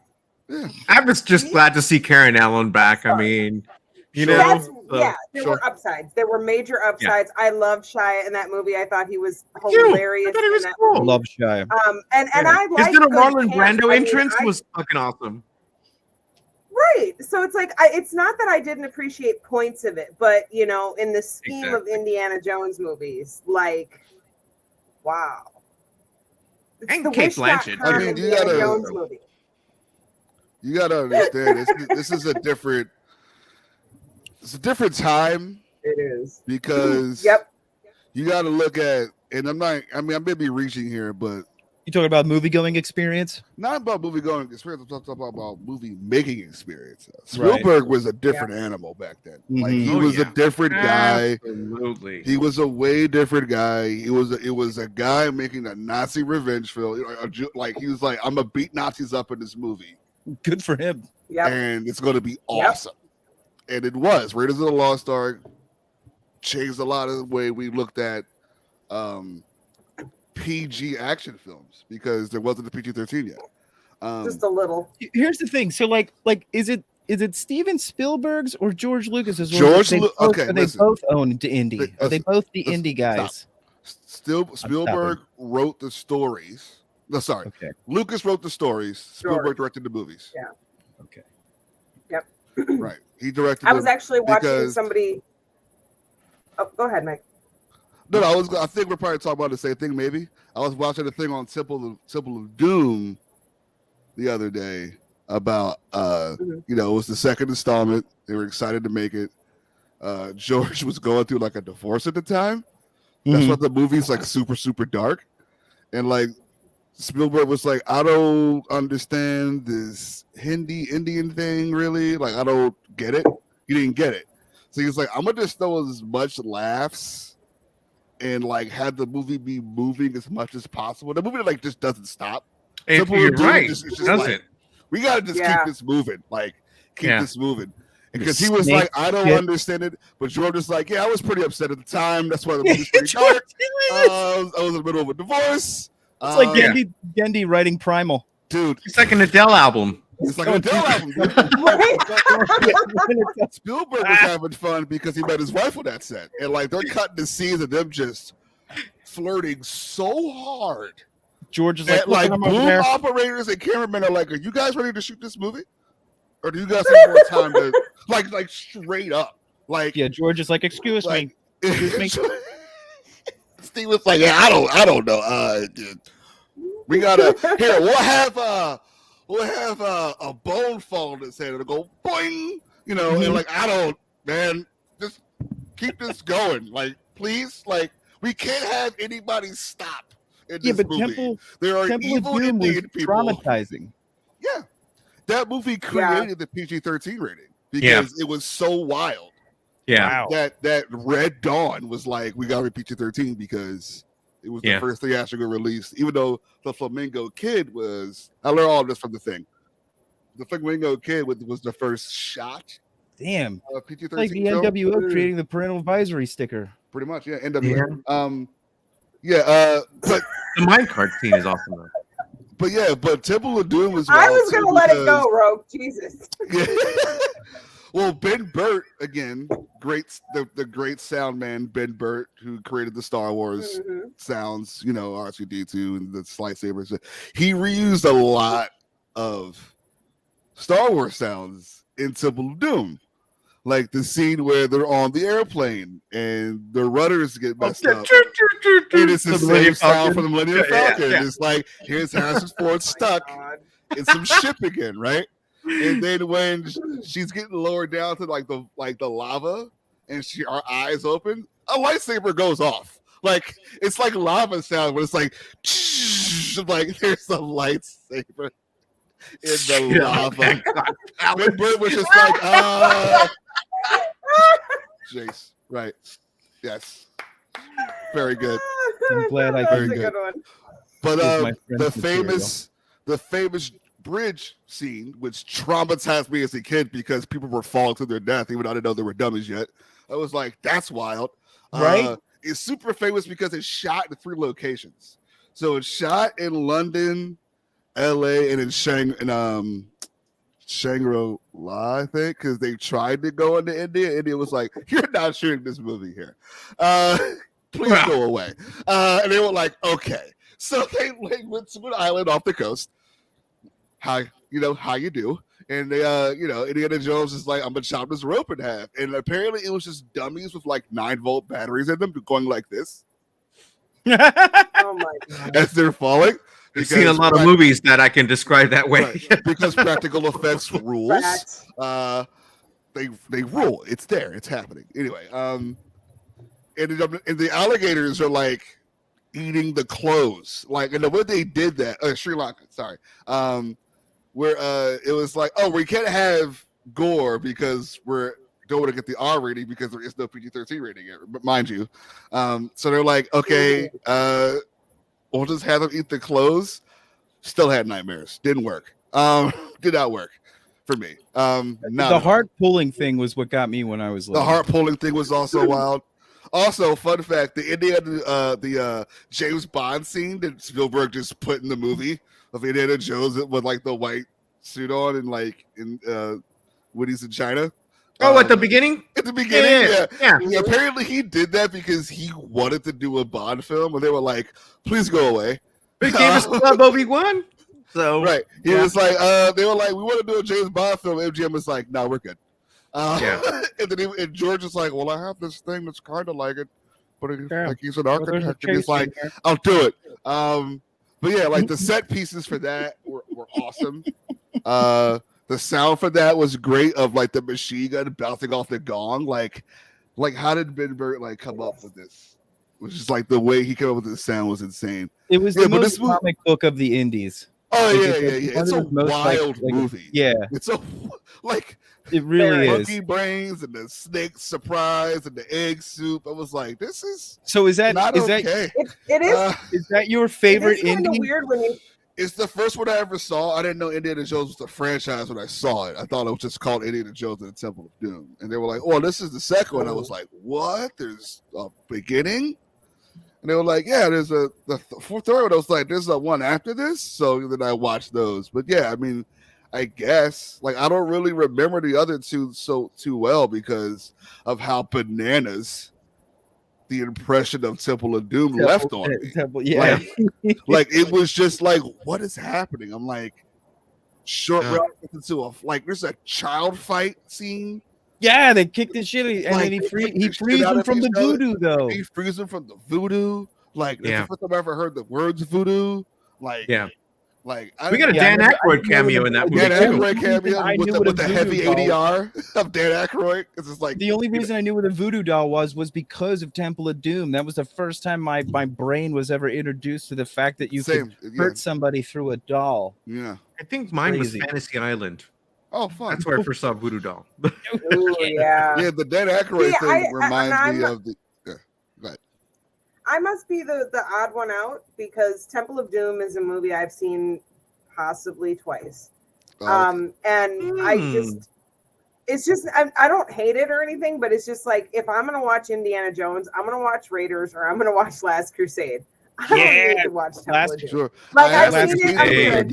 it. I was just glad to see Karen Allen back. I mean, you know, that's so- there sure. were upsides. There were major upsides. I loved Shia in that movie. I thought he was hilarious. I thought he was in that cool. movie. Love Shia. And I His like little good Marlon camp. Brando I mean, entrance I- was fucking awesome. Right. So it's like it's not that I didn't appreciate points of it, but in the scheme of Indiana Jones movies, like, wow. It's And the Kate Wish.com Blanchett. I mean, you Indiana gotta- Jones movie. You got to understand this is a different. It's a different time It is. because Yep. you got to look at, and I'm not. I mean, I may be reaching here, but You talking about movie going experience? not about movie going experience. I'm talking about movie making experience. Right. Spielberg was a different animal back then. Like he Mhm. Oh, was a yeah. different guy. Absolutely. He was a way different guy. It was a guy making a Nazi revenge film. Like he was like, I'm gonna beat Nazis up in this movie, Good for him. Yep. and it's gonna be awesome. And it was. Raiders of the Lost Ark changed a lot of the way we looked at PG action films because there wasn't a PG-13 yet. Just a little. Here's the thing. So, like, is it Steven Spielberg's or George Lucas's? George They Lu- both- okay, Are they listen. both owned indie? Are they Listen, both the listen, indie guys? Spielberg wrote the stories. No, sorry. Okay. Lucas wrote the stories. Spielberg Sure. directed the movies. Yeah. Okay. Right. He directed. I was them actually watching because- somebody. Oh, go ahead, Mike. No, I think we're probably talking about the same thing. Maybe I was watching a thing on Temple of Doom the other day about it was the second installment. They were excited to make it. George was going through like a divorce at the time. That's why the movie's like super, super dark. And like Spielberg was like, I don't understand this Indian thing really. Like, I don't get it. He didn't get it. So he was like, I'm gonna just throw as much laughs and like have the movie be moving as much as possible. The movie like just doesn't stop. If Simple you're to do, right, it's just does like, it? We gotta just Yeah. keep this moving. Like keep Yeah. this moving. Because he was Snake like, I don't shit. understand it. But George was like, yeah, I was pretty upset at the time. That's why the movie's pretty dark. I was in the middle of a divorce. It's like yeah. Gendy writing Primal. Dude, It's like an Adele album. it's like an Adele album. Dude. Spielberg was having fun because he met his wife on that set. And like they're cutting the scenes of them just flirting so hard. George is That like, like "Look, I'm over boom there." operators and cameramen are like, are you guys ready to shoot this movie? Or do you guys need more time to like straight up? Like Yeah, George is like, excuse me. Excuse me. Steve was like, yeah, I don't know. Dude. We gotta here. We'll have a bone fall in his head. It'll go boing. And like man, just keep this going. Like, please, like we can't have anybody stop in Yeah, this but movie. There are Temple evil of Doom was Indian people. traumatizing. Yeah, that movie created the PG-13 rating because it was so wild. Yeah. Wow. That Red Dawn was like, we got to be PG-13 because it was the first theatrical release. Even though the Flamingo Kid was, I learned all this from the thing. The Flamingo Kid was the first shot Damn. of PG-13 Like the film. NWO creating the parental advisory sticker. Pretty much, yeah. NWO. But The minecart scene is awesome though. but Temple of Doom was. I wild, was too, gonna let it because- go, Rogue. Jesus. Yeah. Well, Ben Burtt again, the great sound man Ben Burtt, who created the Star Wars sounds, R2D2 and the lightsabers. He reused a lot of Star Wars sounds in Temple of Doom. Like the scene where they're on the airplane and the rudders get messed up. And it's the same sound from the Millennium Falcon. Yeah. It's like, here's Harrison Ford stuck in some ship again, right? And then when she's getting lowered down to like the lava and our eyes open, a lightsaber goes off. Like it's like lava sound, but it's like there's a lightsaber in the lava. Big Bird was just like, Jace, right? Yes, very good. I'm glad I very good. Good one. But the famous bridge scene, which traumatized me as a kid because people were falling to their death, even though I didn't know they were dummies yet. I was like, that's wild, right? It's super famous because it's shot in 3 locations. So it's shot in London, LA, and in Shangri-La, I think, because they tried to go into India. India was like, you're not shooting this movie here. Please go away. And they were like, okay. So they went to an island off the coast. How you do? And they, Indiana Jones is like, I'm gonna chop this rope in half. And apparently it was just dummies with like 9-volt batteries in them going like this. Oh my God. As they're falling. I've seen a lot of movies that I can describe that way. Right. Because practical effects rules. They rule. It's there. It's happening. Anyway, and the alligators are like eating the clothes. Like, and the way they did that, Sri Lanka, sorry. Where it was like, we can't have gore because we're going to get the R rating because there is no PG-13 rating here, but mind you. So they're like, okay, we'll just have them eat the clothes. Still had nightmares. Didn't work. Did not work for me. The heart pulling thing was what got me when I was little. The heart pulling thing was also wild. Also, fun fact: the James Bond scene that Spielberg just put in the movie of Indiana Jones with like the white suit on and like when he's in China. At the beginning? At the beginning, yeah. Apparently, he did that because he wanted to do a Bond film, and they were like, "Please go away." They gave us Club Obi-Wan. So right, he was like, they were like, "We want to do a James Bond film." MGM was like, "No, we're good." And then George is like, "Well, I have this thing that's kind of like it, but like he's an architect." And he's like, "I'll do it." But yeah, like the set pieces for that were awesome. The sound for that was great, of like the machine gun bouncing off the gong. Like how did Ben Burtt like come up with this? Which is like the way he came up with the sound was insane. It was the most comic book of the indies. Oh yeah. It's a wild movie. Yeah, it's a like it really is. Monkey brains and the snake surprise and the egg soup. I was like, this is so. Is that not okay? It is. Is that your favorite indie? Weird when you. It's the first one I ever saw. I didn't know Indiana Jones was a franchise when I saw it. I thought it was just called Indiana Jones and the Temple of Doom. And they were like, "Oh, this is the second one." I was like, "What? There's a beginning?" And they were like, "Yeah, there's the third one." I was like, "There's a one after this." So then I watched those. But yeah, I mean, I guess like I don't really remember the other two too well because of how bananas the impression of Temple of Doom left on me. Like it was just like, what is happening? I'm like, short reference to there's a child fight scene. Yeah, they kicked his shit, and then he frees him from the voodoo, though. He frees him from the voodoo. Like, that's the first time I ever heard the words voodoo. Like, Like we got a Dan Aykroyd cameo in that movie. Dan Aykroyd cameo with the heavy ADR of Dan Aykroyd. It's just like the only reason I knew what a voodoo doll was because of Temple of Doom. That was the first time my brain was ever introduced to the fact that you could hurt somebody through a doll. Yeah, I think mine was Fantasy Island. Oh, fun! That's where I first saw Voodoo Doll. Ooh, yeah, yeah. The Dan Aykroyd thing reminds me of the. I must be the odd one out because Temple of Doom is a movie I've seen possibly twice. And it's just, I don't hate it or anything, but it's just like, if I'm going to watch Indiana Jones, I'm going to watch Raiders or I'm going to watch Last Crusade. I don't need to watch Temple of Doom. Sure. Like, I've seen it.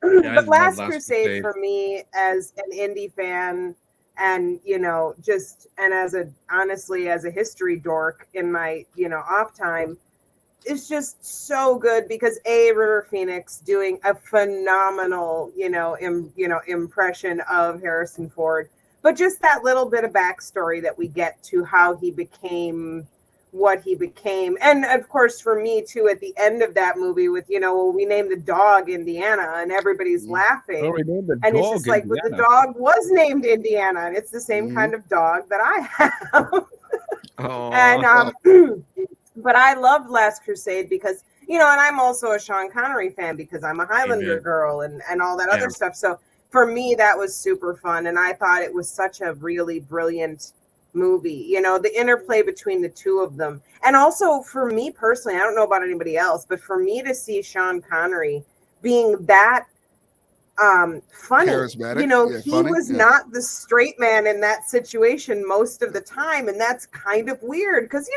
But Last Crusade for me as an indie fan, and honestly as a history dork in my off time, it's just so good because River Phoenix doing a phenomenal impression of Harrison Ford, but just that little bit of backstory that we get to how he became what he became. And of course, for me too, at the end of that movie with, we named the dog Indiana and everybody's laughing. Oh, we named the and it's dog just like, but the Indiana. dog was named Indiana, and it's the same kind of dog that I have. Oh, And but I loved Last Crusade because, and I'm also a Sean Connery fan because I'm a Highlander girl and all that other stuff. So for me, that was super fun. And I thought it was such a really brilliant movie, the interplay between the two of them. And also for me personally, I don't know about anybody else, but for me to see Sean Connery being that funny, charismatic, he funny, was not the straight man in that situation most of the time. And that's kind of weird because,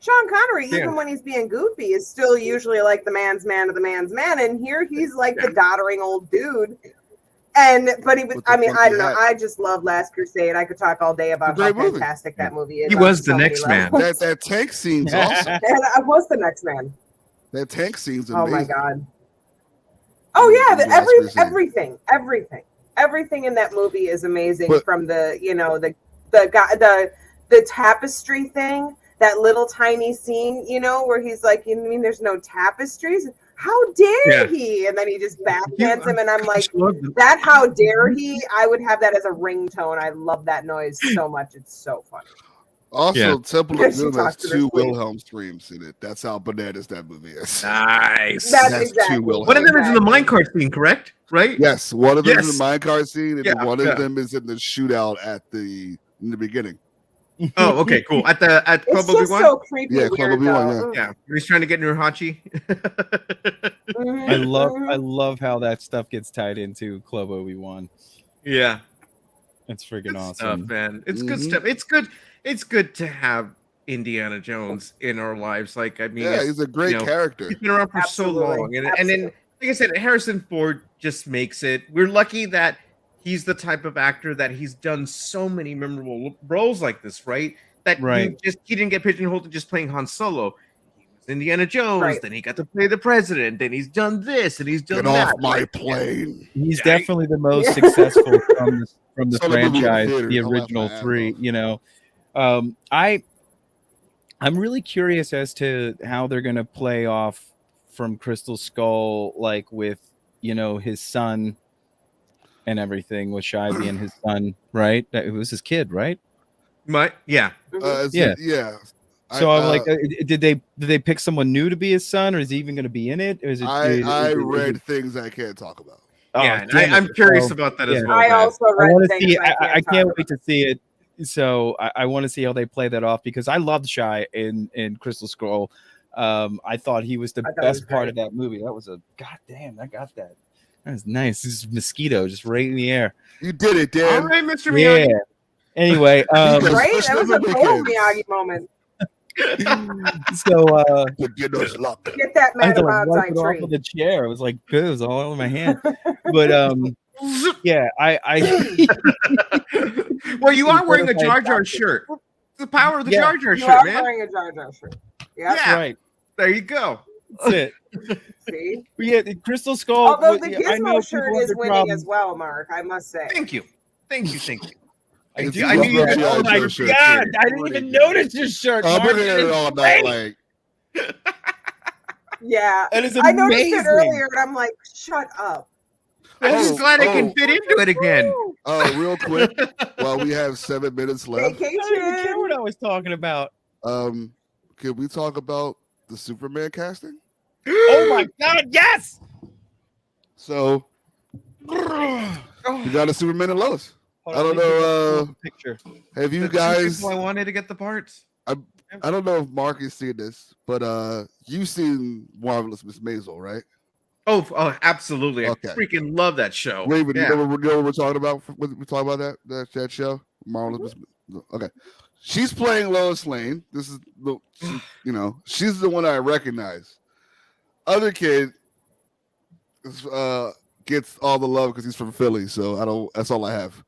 Sean Connery, even when he's being goofy, is still usually like the man's man of the man's man. And here he's like the doddering old dude. But he was, I don't know. I just love Last Crusade. I could talk all day about how fantastic that movie is. He was the next man. That tank scene's awesome. And I was the next man. That tank scene's amazing. Oh my God. Oh yeah, everything in that movie is amazing. But, from the tapestry thing, that little tiny scene, where he's like, you mean there's no tapestries? How dare he? And then he just backhands him, and I'm like, that how dare he? I would have that as a ringtone. I love that noise so much. It's so funny. Also, Temple of Doom has 2 Wilhelm screams in it. That's how bananas that movie is. Nice. That's exactly. One of them is in the minecart scene, correct? Right? Yes, one of them is in the minecart scene, and one of them is in the shootout in the beginning. Oh, okay, cool. At Club Obi-Wan? So creepy. Yeah, Club Obi-Wan, yeah. He's trying to get Nurhachi. I love how that stuff gets tied into Club Obi-Wan. Yeah. It's freaking awesome. Stuff, man. It's good stuff. It's good to have Indiana Jones in our lives. Like, I mean, he's a great character. He's been around for so long. And then, like I said, Harrison Ford just makes it. We're lucky that he's the type of actor that he's done so many memorable roles like this, right? That he didn't get pigeonholed to just playing Han Solo. He was Indiana Jones, then he got to play the president, then he's done this, and he's done that. Get off my plane. He's definitely the most successful from the franchise, the original 3, I'm really curious as to how they're going to play off from Crystal Skull, like with, his son and everything, with Shai being his son, right? It was his kid, right? Yeah. So I'm like, did they pick someone new to be his son, or is he even going to be in it? Or is it? I read things I can't talk about. Yeah, I'm curious about that as well. I also read things I can't wait to see it. So I want to see how they play that off, because I loved Shai in Crystal Skull. I thought he was the best part of that movie. That was goddamn. I got that. That was nice. This is mosquito just right in the air. You did it, Dan. All right, Mr. Miyagi. Yeah. Anyway, right? That was a total Miyagi moment. So get that man I outside it off of the chair. It was like good. It was all in my hand. But yeah, I well, you are wearing a Jar Jar shirt. The power of the Jar Jar shirt, man. You are wearing a Jar Jar shirt. Yep. That's right. There you go. That's it. See? Yeah, Crystal Skull. Although the Gizmo shirt is winning as well, Mark, I must say. Thank you. I knew you. Oh my God! I didn't even notice your shirt. I've been here all night, like. Yeah, that is amazing. I noticed it earlier, and I'm like, "Shut up." I'm just glad I can fit into it again. Real quick, while we have 7 minutes left. Vacation. I don't even care what I was talking about. Can we talk about the Superman casting? Oh my God! Yes. So, you got a Superman and Lois. I don't know. Picture. Have you guys? I wanted to get the parts. I don't know if Mark has seen this, but you've seen Marvelous Miss Maisel, right? Oh, absolutely! Okay. I freaking love that show. Wait, but you know what we're talking about? We talk about that show, Marvelous Miss. Okay, she's playing Lois Lane. This is she's the one I recognize. Other kid gets all the love because he's from Philly, so I don't. That's all I have.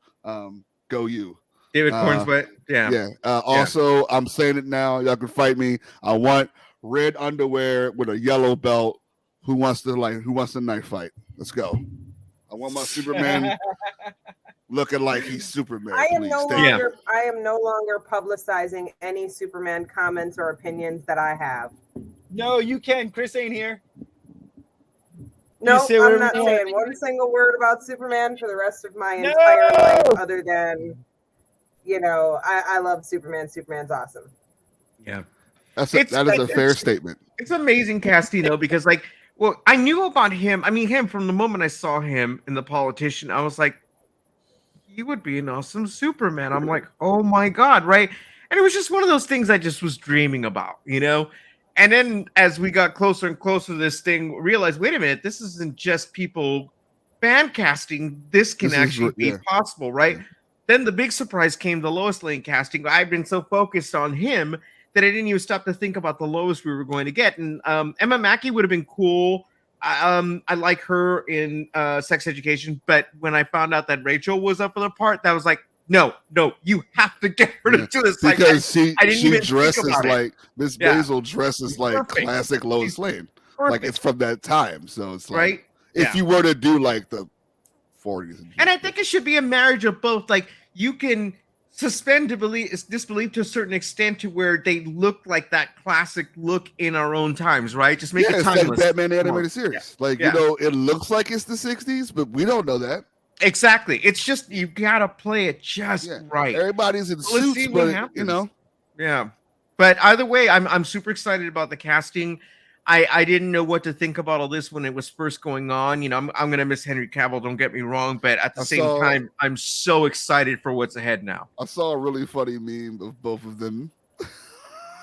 Go you, David Cornswet. Yeah. Also, I'm saying it now. Y'all can fight me. I want red underwear with a yellow belt. Who wants to knife fight? Let's go. I want my Superman looking like he's Superman. I am please. no Thank you. longer. I am no longer publicizing any Superman comments or opinions that I have. No, you can. Chris ain't here. No, say I'm whatever not you want. saying one single word about Superman for the rest of my entire life, other than, I love Superman. Superman's awesome. Yeah. That is a fair statement. It's amazing casting though, because I knew about him. I mean, him from the moment I saw him in The Politician, I was like, he would be an awesome Superman. I'm like, oh my God, right? And it was just one of those things I just was dreaming about, And then as we got closer and closer to this thing, realized, wait a minute, this isn't just people fan casting. This can actually be possible, right? Yeah. Then the big surprise came, the Lois Lane casting. I've been so focused on him that I didn't even stop to think about the Lois we were going to get. And Emma Mackey would have been cool. I like her in Sex Education, but when I found out that Rachel was up for the part, that was like, no, you have to get her to do this. Because she dresses like Miss Basil dresses like classic Lois Lane. Like it's from that time. So it's like, right? If you were to do like the 40s. And I think it should be a marriage of both. Like you can suspend disbelief to a certain extent to where they look like that classic look in our own times, right? Just make it timeless. It's like Batman animated series. It looks like it's the 60s, but we don't know that. Exactly. It's just you gotta play it just right. Everybody's in suits, but Yeah. But either way, I'm super excited about the casting. I didn't know what to think about all this when it was first going on. I'm gonna miss Henry Cavill, don't get me wrong, but at the same time, I'm so excited for what's ahead now. I saw a really funny meme of both of them.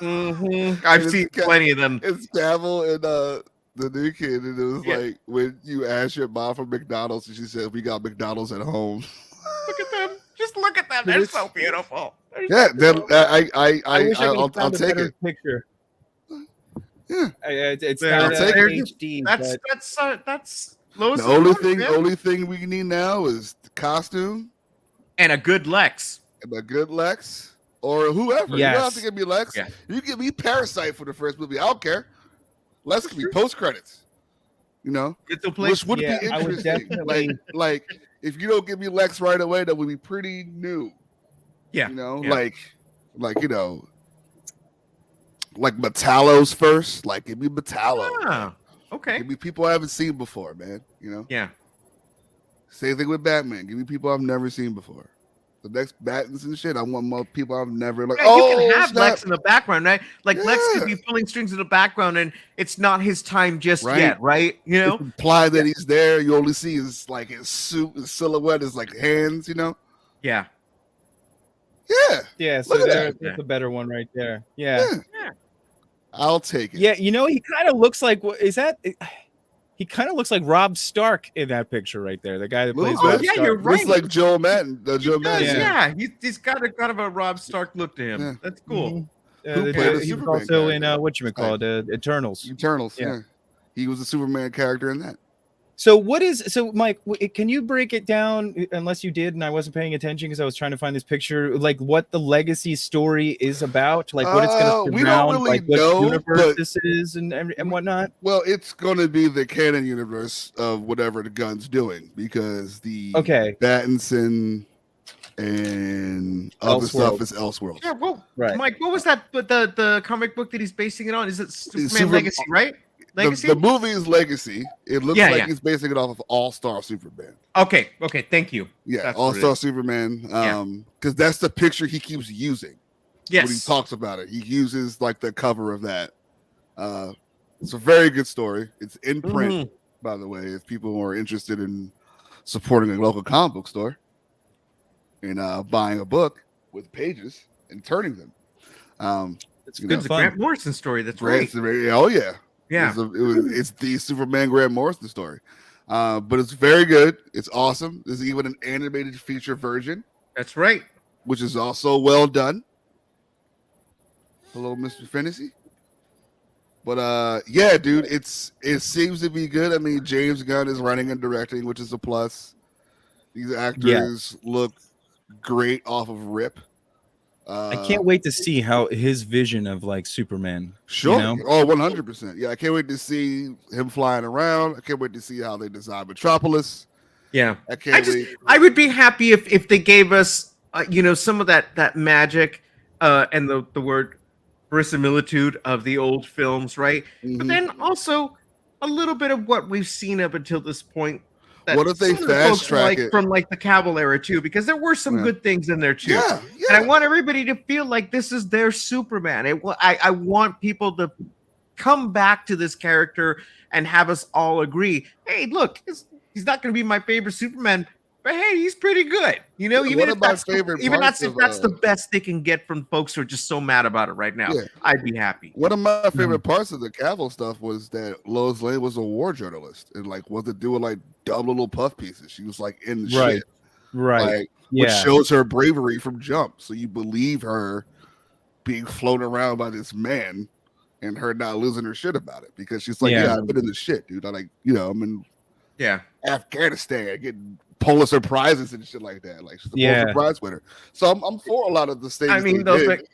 I've seen plenty of them. It's Cavill and the new kid, and it was like when you ask your mom for McDonald's, and she said, "We got McDonald's at home." Look at them! Just look at them. They're so beautiful. I'll take it. Picture. Yeah, it's not HD. That's Lois. The only thing we need now is the costume and a good Lex. Or whoever. Yes. You don't have to give me Lex. Yeah. You give me Parasite for the first movie. I don't care. Lex can be post credits. Which would be interesting. Like if you don't give me Lex right away, that would be pretty new. Yeah. Like Metallo's first. Like give me Metallo. Ah, okay. Give me people I haven't seen before, man. Yeah. Same thing with Batman. Give me people I've never seen before. The next Battens and shit, I want more people I've never you can have Lex in the background, right? Like Lex could be pulling strings in the background, and it's not his time just yet, right? It's implied that he's there. You only see his suit, his silhouette, his hands. Yeah. Yeah. So that's a better one right there. Yeah. I'll take it. Yeah, he kind of looks like he kind of looks like Rob Stark in that picture right there. The guy that plays Rob Stark. You're right. Looks like Joe Madden. Yeah. He's got a kind of a Rob Stark look to him. Yeah. That's cool. He was also in Eternals. Yeah. He was a Superman character in that. So Mike, can you break it down, unless you did and I wasn't paying attention because I was trying to find this picture, like what the legacy story is about, like what it's going to surround, really like what universe this is and whatnot? Well, it's going to be the canon universe of whatever the Gunn's doing, because the Battinson and other stuff is Elseworlds. Yeah, well, right. Mike, what was that, the comic book that he's basing it on? Is it Superman Legacy, right? Legacy? The movie is Legacy. It looks like he's basing it off of All-Star Superman. Okay, thank you. Yeah, All-Star Superman. Because that's the picture he keeps using. Yes. When he talks about it. He uses the cover of that. It's a very good story. It's in print, by the way, if people are interested in supporting a local comic book store and buying a book with pages and turning them. It's a Grant Morrison story. That's right. Oh, yeah. Yeah, it's the Superman Grant Morrison story, but it's very good. It's awesome. There's even an animated feature version. That's right, which is also well done. Hello, Mr. Fantasy. But dude, it seems to be good. I mean, James Gunn is writing and directing, which is a plus. These actors look great off of Rip. I can't wait to see how his vision of Superman. Sure. 100%. Yeah, I can't wait to see him flying around. I can't wait to see how they design Metropolis. Yeah, I can't wait. I would be happy if they gave us, some of that magic, and the word verisimilitude of the old films, right? But then also a little bit of what we've seen up until this point. That What if they some of the fast folks track like it? from like the Cavill era too, because there were some Yeah. good things in there too. Yeah, And I yeah. want everybody to feel like this is their Superman. I want people to come back to this character and have us all agree, hey, look, he's not going to be my favorite Superman, but hey, he's pretty good. One Even of if my that's favorite even parts if of, that's the best they can get from folks who are just so mad about it right now, Yeah. I'd be happy. One of my favorite parts of the Cavill stuff was that Lois Lane was a war journalist and like wasn't doing like dumb little puff pieces. She was like in the shit, like which shows her bravery from jump. So you believe her being flown around by this man and her not losing her shit about it because she's like, yeah, I've been in the shit, dude. I like, I'm in Afghanistan getting Pulitzer prizes and shit like that. Like she's a Pulitzer Prize winner. So I'm for a lot of the things. I mean, they did.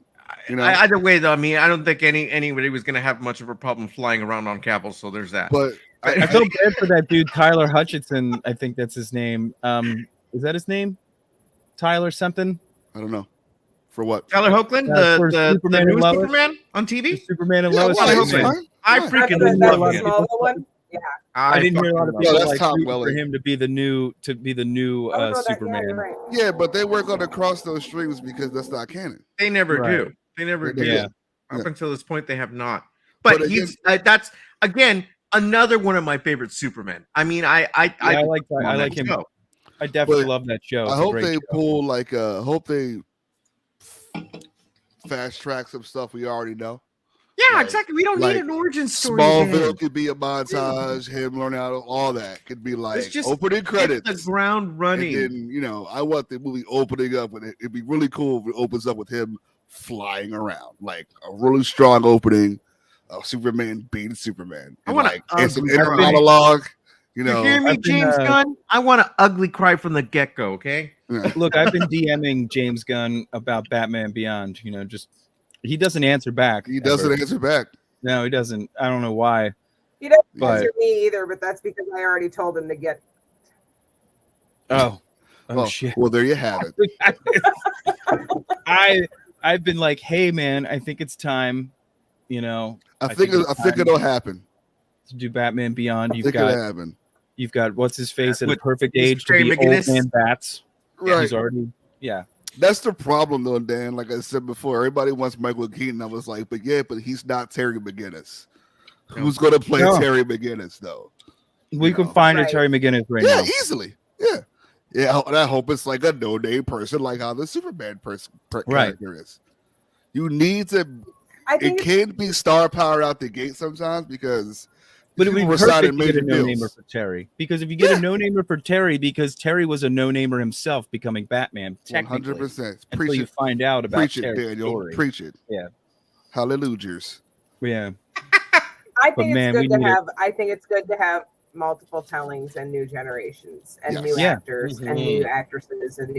Either way, though, I mean, I don't think anybody was going to have much of a problem flying around on Cavill, so there's that. But I feel bad for that dude, Tyler Hutchinson. I think that's his name. Is that his name? Tyler something? I don't know. For what? Tyler Hoechlin, the new Superman on TV? Superman and Lois. I freaking love him. Yeah. I didn't hear a lot of people that's Tom for Welling. him to be the new Superman. Right. Yeah, but they weren't going to cross those streams because that's not canon. They never do. They never do. Yeah. Up until this point, they have not. But again, he's that's again another one of my favorite Supermen. I mean, I like him. Show. I definitely love that show. It's I a hope great they show. pull like hope they fast track some stuff we already know. Yeah, Like- exactly. We don't like need an origin story. Smallville could be a montage, him learning how to all that could be like Let's just opening hit credits. the ground running. And then, I want the movie opening up with it. It'd be really cool if it opens up with him flying around. Like a really strong opening of Superman being Superman. I want like it's an ugly inner cry. monologue. You hear me, I've been, James Gunn? I want an ugly cry from the get-go, okay? Yeah. Look, I've been DMing James Gunn about Batman Beyond. Just he doesn't answer back. He doesn't answer back. No, he doesn't. I don't know why. He doesn't But- answer me either, but that's because I already told him to get. Oh Well, shit. well, there you have it. I've been like, hey man, I think it's time. I think it'll happen. To do Batman Beyond. I think it'll happen. You've got what's his face at a With perfect Mr. age to Terry be McGinnis. old man bats. Right. He's already That's the problem, though, Dan. Like I said before, everybody wants Michael Keaton. I was like, but he's not Terry McGinnis. No. Who's going to play No. Terry McGinnis, though? We can find a Right. Terry McGinnis right Yeah, now. easily. Yeah. And I hope it's like a no-name person, like how the Superman character is. You need to. I It think can't be star power out the gate sometimes because. But it would be people were perfect signing to get a major no-namer deals. for Terry. Because if you get a no-namer for Terry, because Terry was a no-namer himself becoming Batman, technically. 100%. Until Preach you it. find out about Preach it, Terry's Daniel. story. Preach it. Yeah. Hallelujahs. Yeah. I But think man, it's we good to need it. have. I think it's good to have multiple tellings and new generations and Yes. new Yeah. actors and Mhm. new actresses and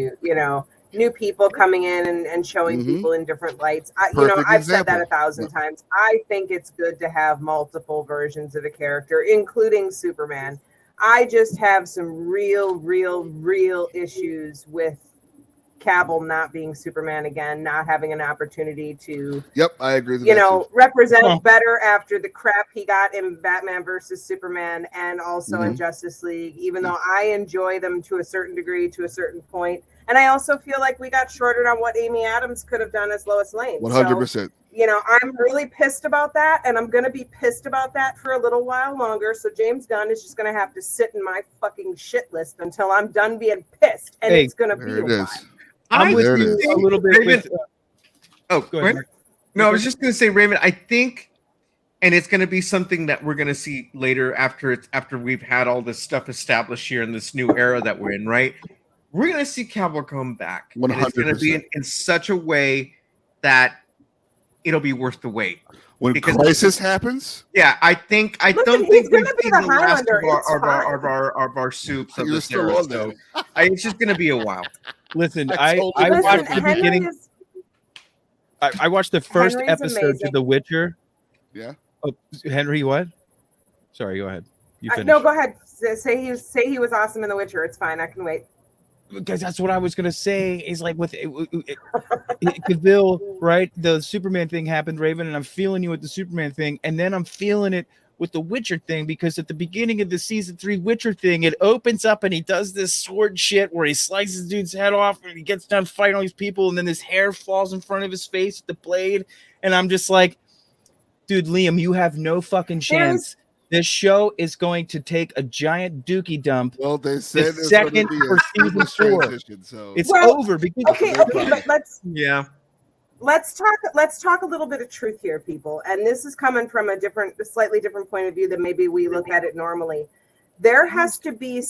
new people coming in and showing Mhm. people in different lights. Perfect I've said that example. 1,000 times. I think it's good to have multiple versions of a character, including Superman. I just have some real issues with Cavill not being Superman again, not having an opportunity to Yep, I agree with that. too. represent Oh. better after the crap he got in Batman versus Superman and also in Justice League, even though I enjoy them to a certain degree, to a certain point. And I also feel like we got shorted on what Amy Adams could have done as Lois Lane. 100%. So, I'm really pissed about that, and I'm going to be pissed about that for a little while longer. So James Gunn is just going to have to sit in my fucking shit list until I'm done being pissed, and Hey, it's going to There be a it while. is. I'm with There it you is. a little bit Raven- with Oh, go go ahead. ahead. No, I was just going to say, Raymond, I think, and it's going to be something that we're going to see later after we've had all this stuff established here in this new era that we're in, right? We're going to see Cavill come back. And it's going to be 100%. in such a way that it'll be worth the wait. When Because- crisis happens, Yeah, I don't he's think we've gonna be seen the the last Highlander. of our It's of our, fine. of our of our soups of you're this still era. on So that. it's just going to be a while. listen, I I totally watched Listen, the Henry beginning. is I watched the first Henry's episode amazing. to The Witcher. Yeah. Oh, Henry, what? Sorry, go ahead. You finish. no, go ahead. Say he was awesome in The Witcher. It's fine. I can wait. Because that's what I was gonna say. Is like with Cavill, right? The Superman thing happened, Raven, and I'm feeling you with the Superman thing, and then I'm feeling it with the Witcher thing, because at the beginning of the season 3 Witcher thing, it opens up and he does this sword shit where he slices dude's head off and he gets done fighting all these people, and then his hair falls in front of his face with the blade, and I'm just like, dude, Liam, you have no fucking chance. This show is going to take a giant dookie dump. Well, they said the second for season 4. So it's over because okay, but let's talk a little bit of truth here, people. And this is coming from a slightly different point of view than maybe we look at it normally. There has to be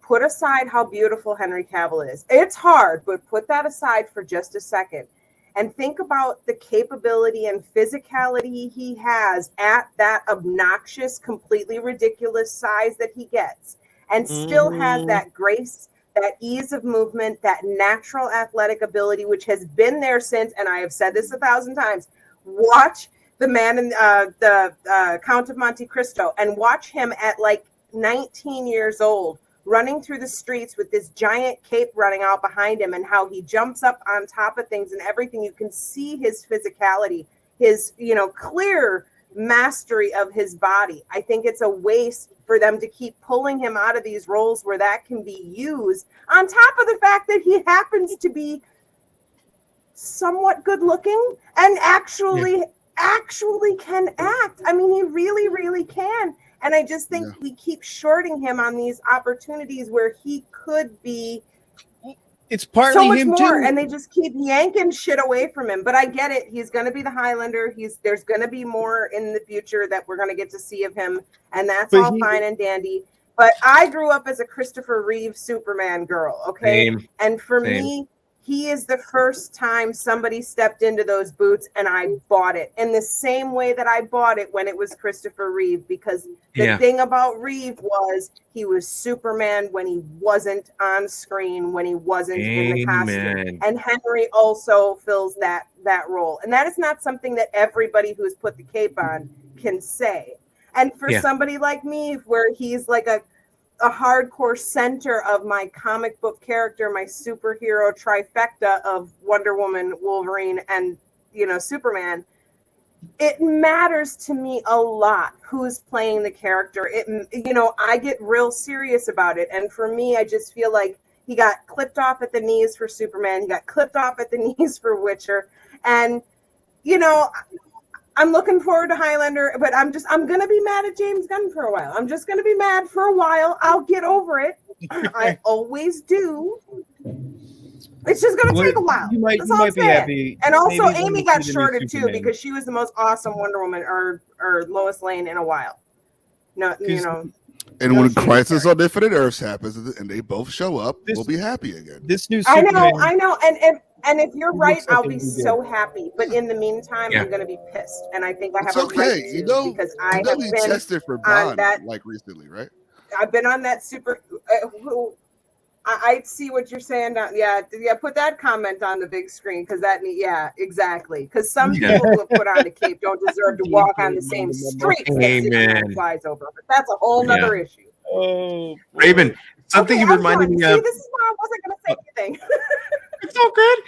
put aside how beautiful Henry Cavill is. It's hard, but put that aside for just a second. And think about the capability and physicality he has at that obnoxious, completely ridiculous size that he gets, and still has that grace, that ease of movement, that natural athletic ability, which has been there since, and I have said this 1,000 times, watch the man in the Count of Monte Cristo, and watch him at like 19 years old, running through the streets with this giant cape running out behind him, and how he jumps up on top of things and everything. You can see his physicality, his, clear mastery of his body. I think it's a waste for them to keep pulling him out of these roles where that can be used, on top of the fact that he happens to be somewhat good looking and actually can act. I mean, he really, really can. And I just think we keep shorting him on these opportunities where he could be it's partly so much him more, too. and they just keep yanking shit away from him. But I get it. He's going to be the Highlander. There's going to be more in the future that we're going to get to see of him, and that's all fine and dandy. But I grew up as a Christopher Reeve Superman girl, okay? And for me, he is the first time somebody stepped into those boots, and I bought it in the same way that I bought it when it was Christopher Reeve, because the thing about Reeve was he was Superman when he wasn't on screen, when he wasn't in the costume. And Henry also fills that role. And that is not something that everybody who has put the cape on can say. And for somebody like me, where he's like a hardcore center of my comic book character, my superhero trifecta of Wonder Woman, Wolverine, and Superman, it matters to me a lot who's playing the character. I get real serious about it, and for me, I just feel like he got clipped off at the knees for Superman, he got clipped off at the knees for Witcher, and I'm looking forward to Highlander, but I'm going to be mad at James Gunn for a while. I'm just going to be mad for a while. I'll get over it. I always do. It's just going to take a while. You might be happy. And also, Amy got shorted too, because she was the most awesome Wonder Woman or Lois Lane in a while. No, And when Crisis on Infinite Earths happens and they both show up, we'll be happy again. This new Superman, I know. And if you're right, I'll be so happy. But in the meantime, I'm going to be pissed. And I think I have a right to, because I have been tested for Bond recently, right? I've been on that super. I see what you're saying. Put that comment on the big screen, because exactly. Because some people who have put on the cape don't deserve to walk on the same streets that Superman flies over. But that's a whole nother issue. Oh, Raven, something you reminded me of. See, this is why I wasn't going to say anything. It's all good.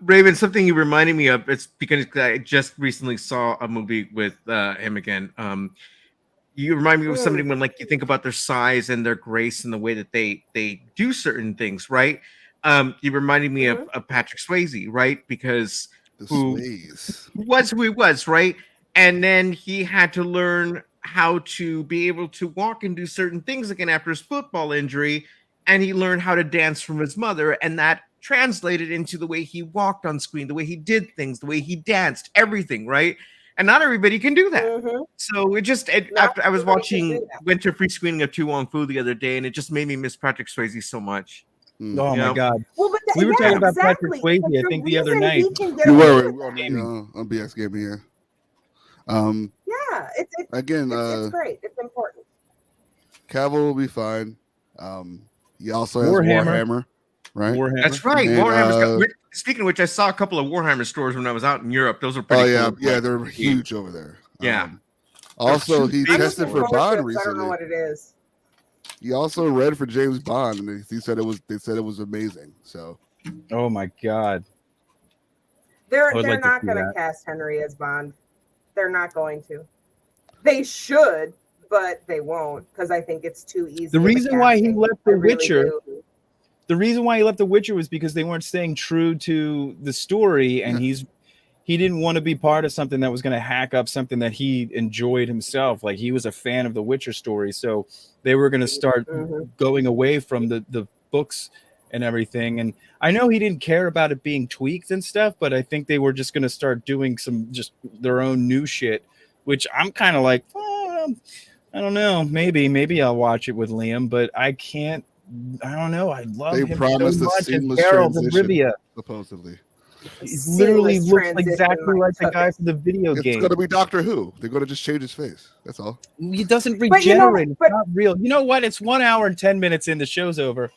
Raven, something you reminded me of. It's because I just recently saw a movie with him again. You remind me of somebody when, like, you think about their size and their grace and the way that they do certain things, right? You reminded me of Patrick Swayze, right? Because who he was, right? And then he had to learn how to be able to walk and do certain things again after his football injury, and he learned how to dance from his mother, and that translated into the way he walked on screen, the way he did things, the way he danced, everything, right? And not everybody can do that. So after I was watching Winter Free Screening of Tu Wong Fu the other day, and it just made me miss Patrick Swayze so much. Oh my God. Well, we were talking about Patrick Swayze, I think, the other night. You were on BX Gaming here. It's great. It's important. Cavill will be fine. He also has Warhammer. Right. Warhammer. That's right. Warhammer. Speaking of which, I saw a couple of Warhammer stores when I was out in Europe. Those are pretty cool. Yeah, they're huge over there. Yeah. Also, he tested for Bond recently. I don't know what it is. He also read for James Bond, and he said it was. They said it was amazing. So, Oh my god. They're would like to not see going to that. cast Henry as Bond. They're not going to. They should, but they won't because I think it's too easy. The of a reason why he casting. left I The really Witcher, do. the reason why he left The Witcher was because they weren't staying true to the story, and he didn't want to be part of something that was going to hack up something that he enjoyed himself. Like, he was a fan of the Witcher story, so they were going to start going away from the books and everything. And I know he didn't care about it being tweaked and stuff, but I think they were just going to start doing some just their own new shit, which I'm kind of like, oh, I don't know, maybe I'll watch it with Liam, but I can't. I don't know. I love they him promised so a much as seamless Geralt of transition, Rivia. supposedly. He literally Seamless looks transition, exactly like the Mike guy Tucker. from the video It's game. going to be Doctor Who. They're going to just change his face. That's all. He doesn't But you know, regenerate. It's not real. You know what? It's 1 hour and 10 minutes in. The show's over.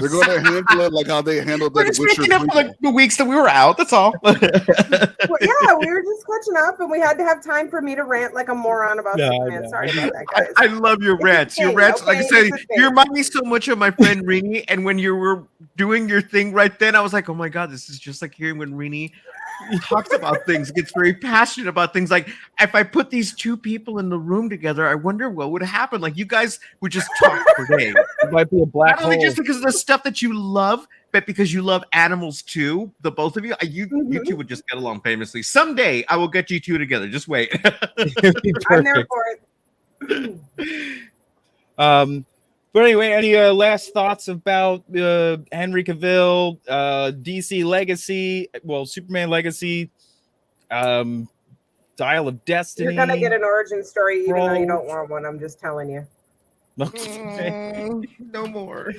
They're going to handle it like how they handled We're that just Witcher making up for prequel. the weeks that we were out. That's all. Well, yeah, we were just catching up, and we had to have time for me to rant like a moron about Yeah, I Superman. know. Sorry about that, guys. I love your It's a rants. Your thing, rants, like I okay? said, It's a thing. you remind me so much of my friend Rini. And when you were doing your thing right then, I was like, oh my God, this is just like hearing when Rini talks about things, gets very passionate about things. Like, if I put these two people in the room together, I wonder what would happen. Like, you guys would just talk for days. It might be a black Not only hole. just because of the stuff that you love, but because you love animals too. The both of you, you two would just get along famously. Someday I will get you two together. Just wait. It'd be I'm there perfect. for it. But anyway, any last thoughts about Henry Cavill, DC Legacy, well, Superman Legacy, Dial of Destiny? You're gonna get an origin story, even though you Bro. don't want one. I'm just telling you. No more.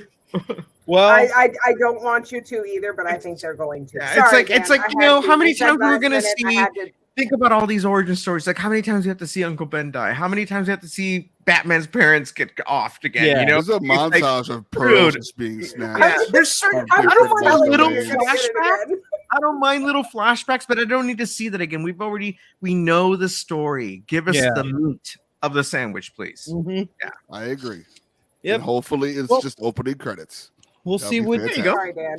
Well, I don't want you to either, but I think they're going to. Yeah, Sorry, it's Dan, like I you had know to. how many You said times we're last gonna minute, I see. had to- Think about all these origin stories. Like how many times we have to see Uncle Ben die? How many times we have to see Batman's parents get offed again? Yeah. You know, There's a It's like, montage of pearls dude. just being snatched. yeah, there's certain. I'm I just don't mind telling you, little you're gonna get it flashbacks. again. I don't mind little flashbacks, but I don't need to see that again. We know the story. Give us Yeah. the meat of the sandwich, please. mhm. I agree. Yep. And hopefully it's Well- just opening credits. We'll That'll see be what. fantastic. Sorry, Dan.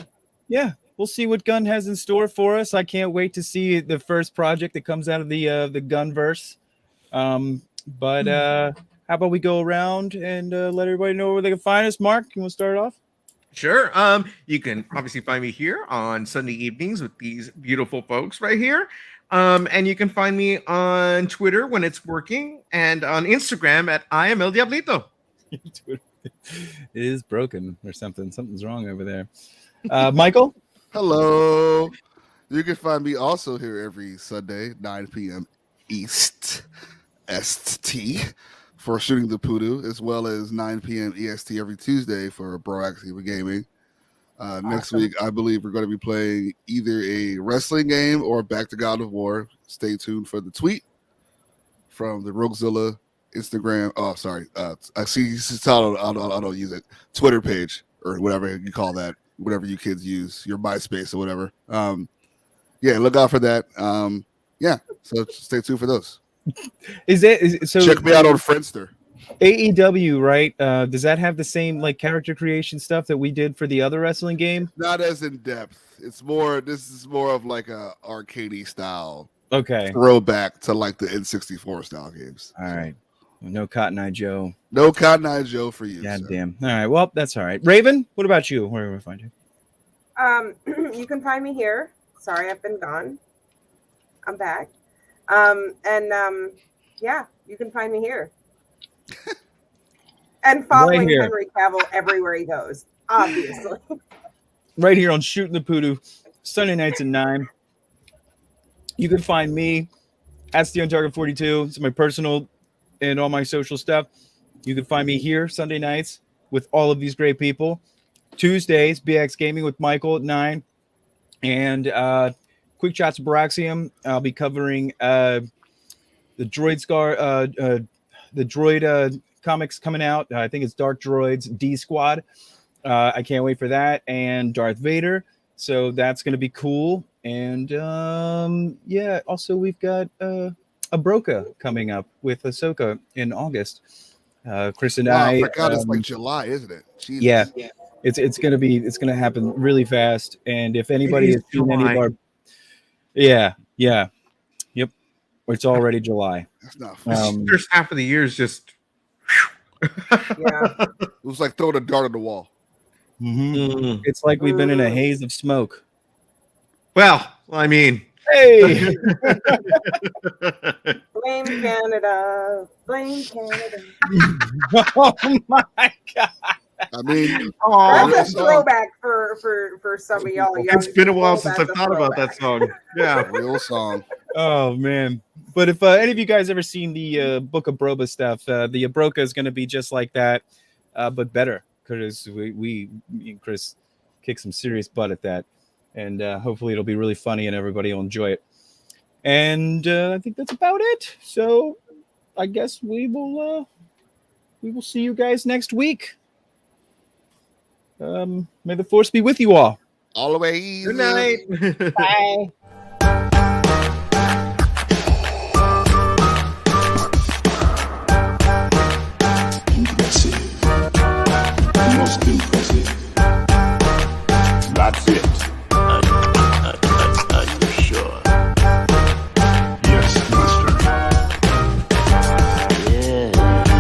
Yeah, we'll see what Gunn has in store for us. I can't wait to see the first project that comes out of the Gunverse. But how about we go around and let everybody know where they can find us? Mark, you want to start off? Sure. You can obviously find me here on Sunday evenings with these beautiful folks right here. And you can find me on Twitter when it's working and on Instagram at I am El Diablito. It is broken or something. Something's wrong over there. Michael? Hello. You can find me also here every Sunday, 9 p.m. East ST for Shooting the Poodoo, as well as 9 p.m. EST every Tuesday for Proactive Gaming. Next week, I believe we're going to be playing either a wrestling game or Back to God of War. Stay tuned for the tweet from the Roguezilla Instagram. Oh, sorry. I see. I don't use it. Twitter page or whatever you call that. Whatever you kids use, your MySpace or whatever. Yeah, look out for that. Yeah, so stay tuned for those. So Check me out on Friendster. AEW, right? Does that have the same like character creation stuff that we did for the other wrestling game? Not as in depth. It's more. This is more of like a arcadey style Okay. throwback to like the N64 style games. All right. No Cotton Eye Joe. No Cotton Eye Joe for you. God sir. damn. All right. Well, that's all right. Raven, what about you? Where do we find you? You can find me here. Sorry, I've been gone. I'm back. Yeah, you can find me here. And following here. Henry Cavill everywhere he goes, obviously. Right here on Shooting the Poodoo, Sunday nights at 9. You can find me at SteonTarget42. It's my personal and all my social stuff. You can find me here Sunday nights with all of these great people. Tuesdays, BX Gaming with Michael at 9. And Quick Shots of Baraxium. I'll be covering the Droid the Droid comics coming out. I think it's Dark Droids D Squad. I can't wait for that. And Darth Vader. So that's going to be cool. And yeah, also we've got a Broca coming up with Ahsoka in August. Chris and Wow, I forgot it's like July, isn't it? Jesus. yeah, it's gonna happen really fast. And if anybody has seen any of our yep, it's already July. That's not The first half of the year is just Yeah. It was like throwing a dart on the wall. It's like we've been in a haze of smoke. Well, I mean, Hey, Blame Canada. Blame Canada. oh my god! I mean, That's a throwback for some of y'all. it's been a while since I've That's a thought about that song. Yeah. real song. Oh man! But if any of you guys ever seen the Book of Broba stuff, the Abroka is going to be just like that, but better because me and Chris kick some serious butt at that, and hopefully it'll be really funny and everybody will enjoy it. And I think that's about it. So I guess we will see you guys next week. May the force be with you all. Always. Good night. Bye.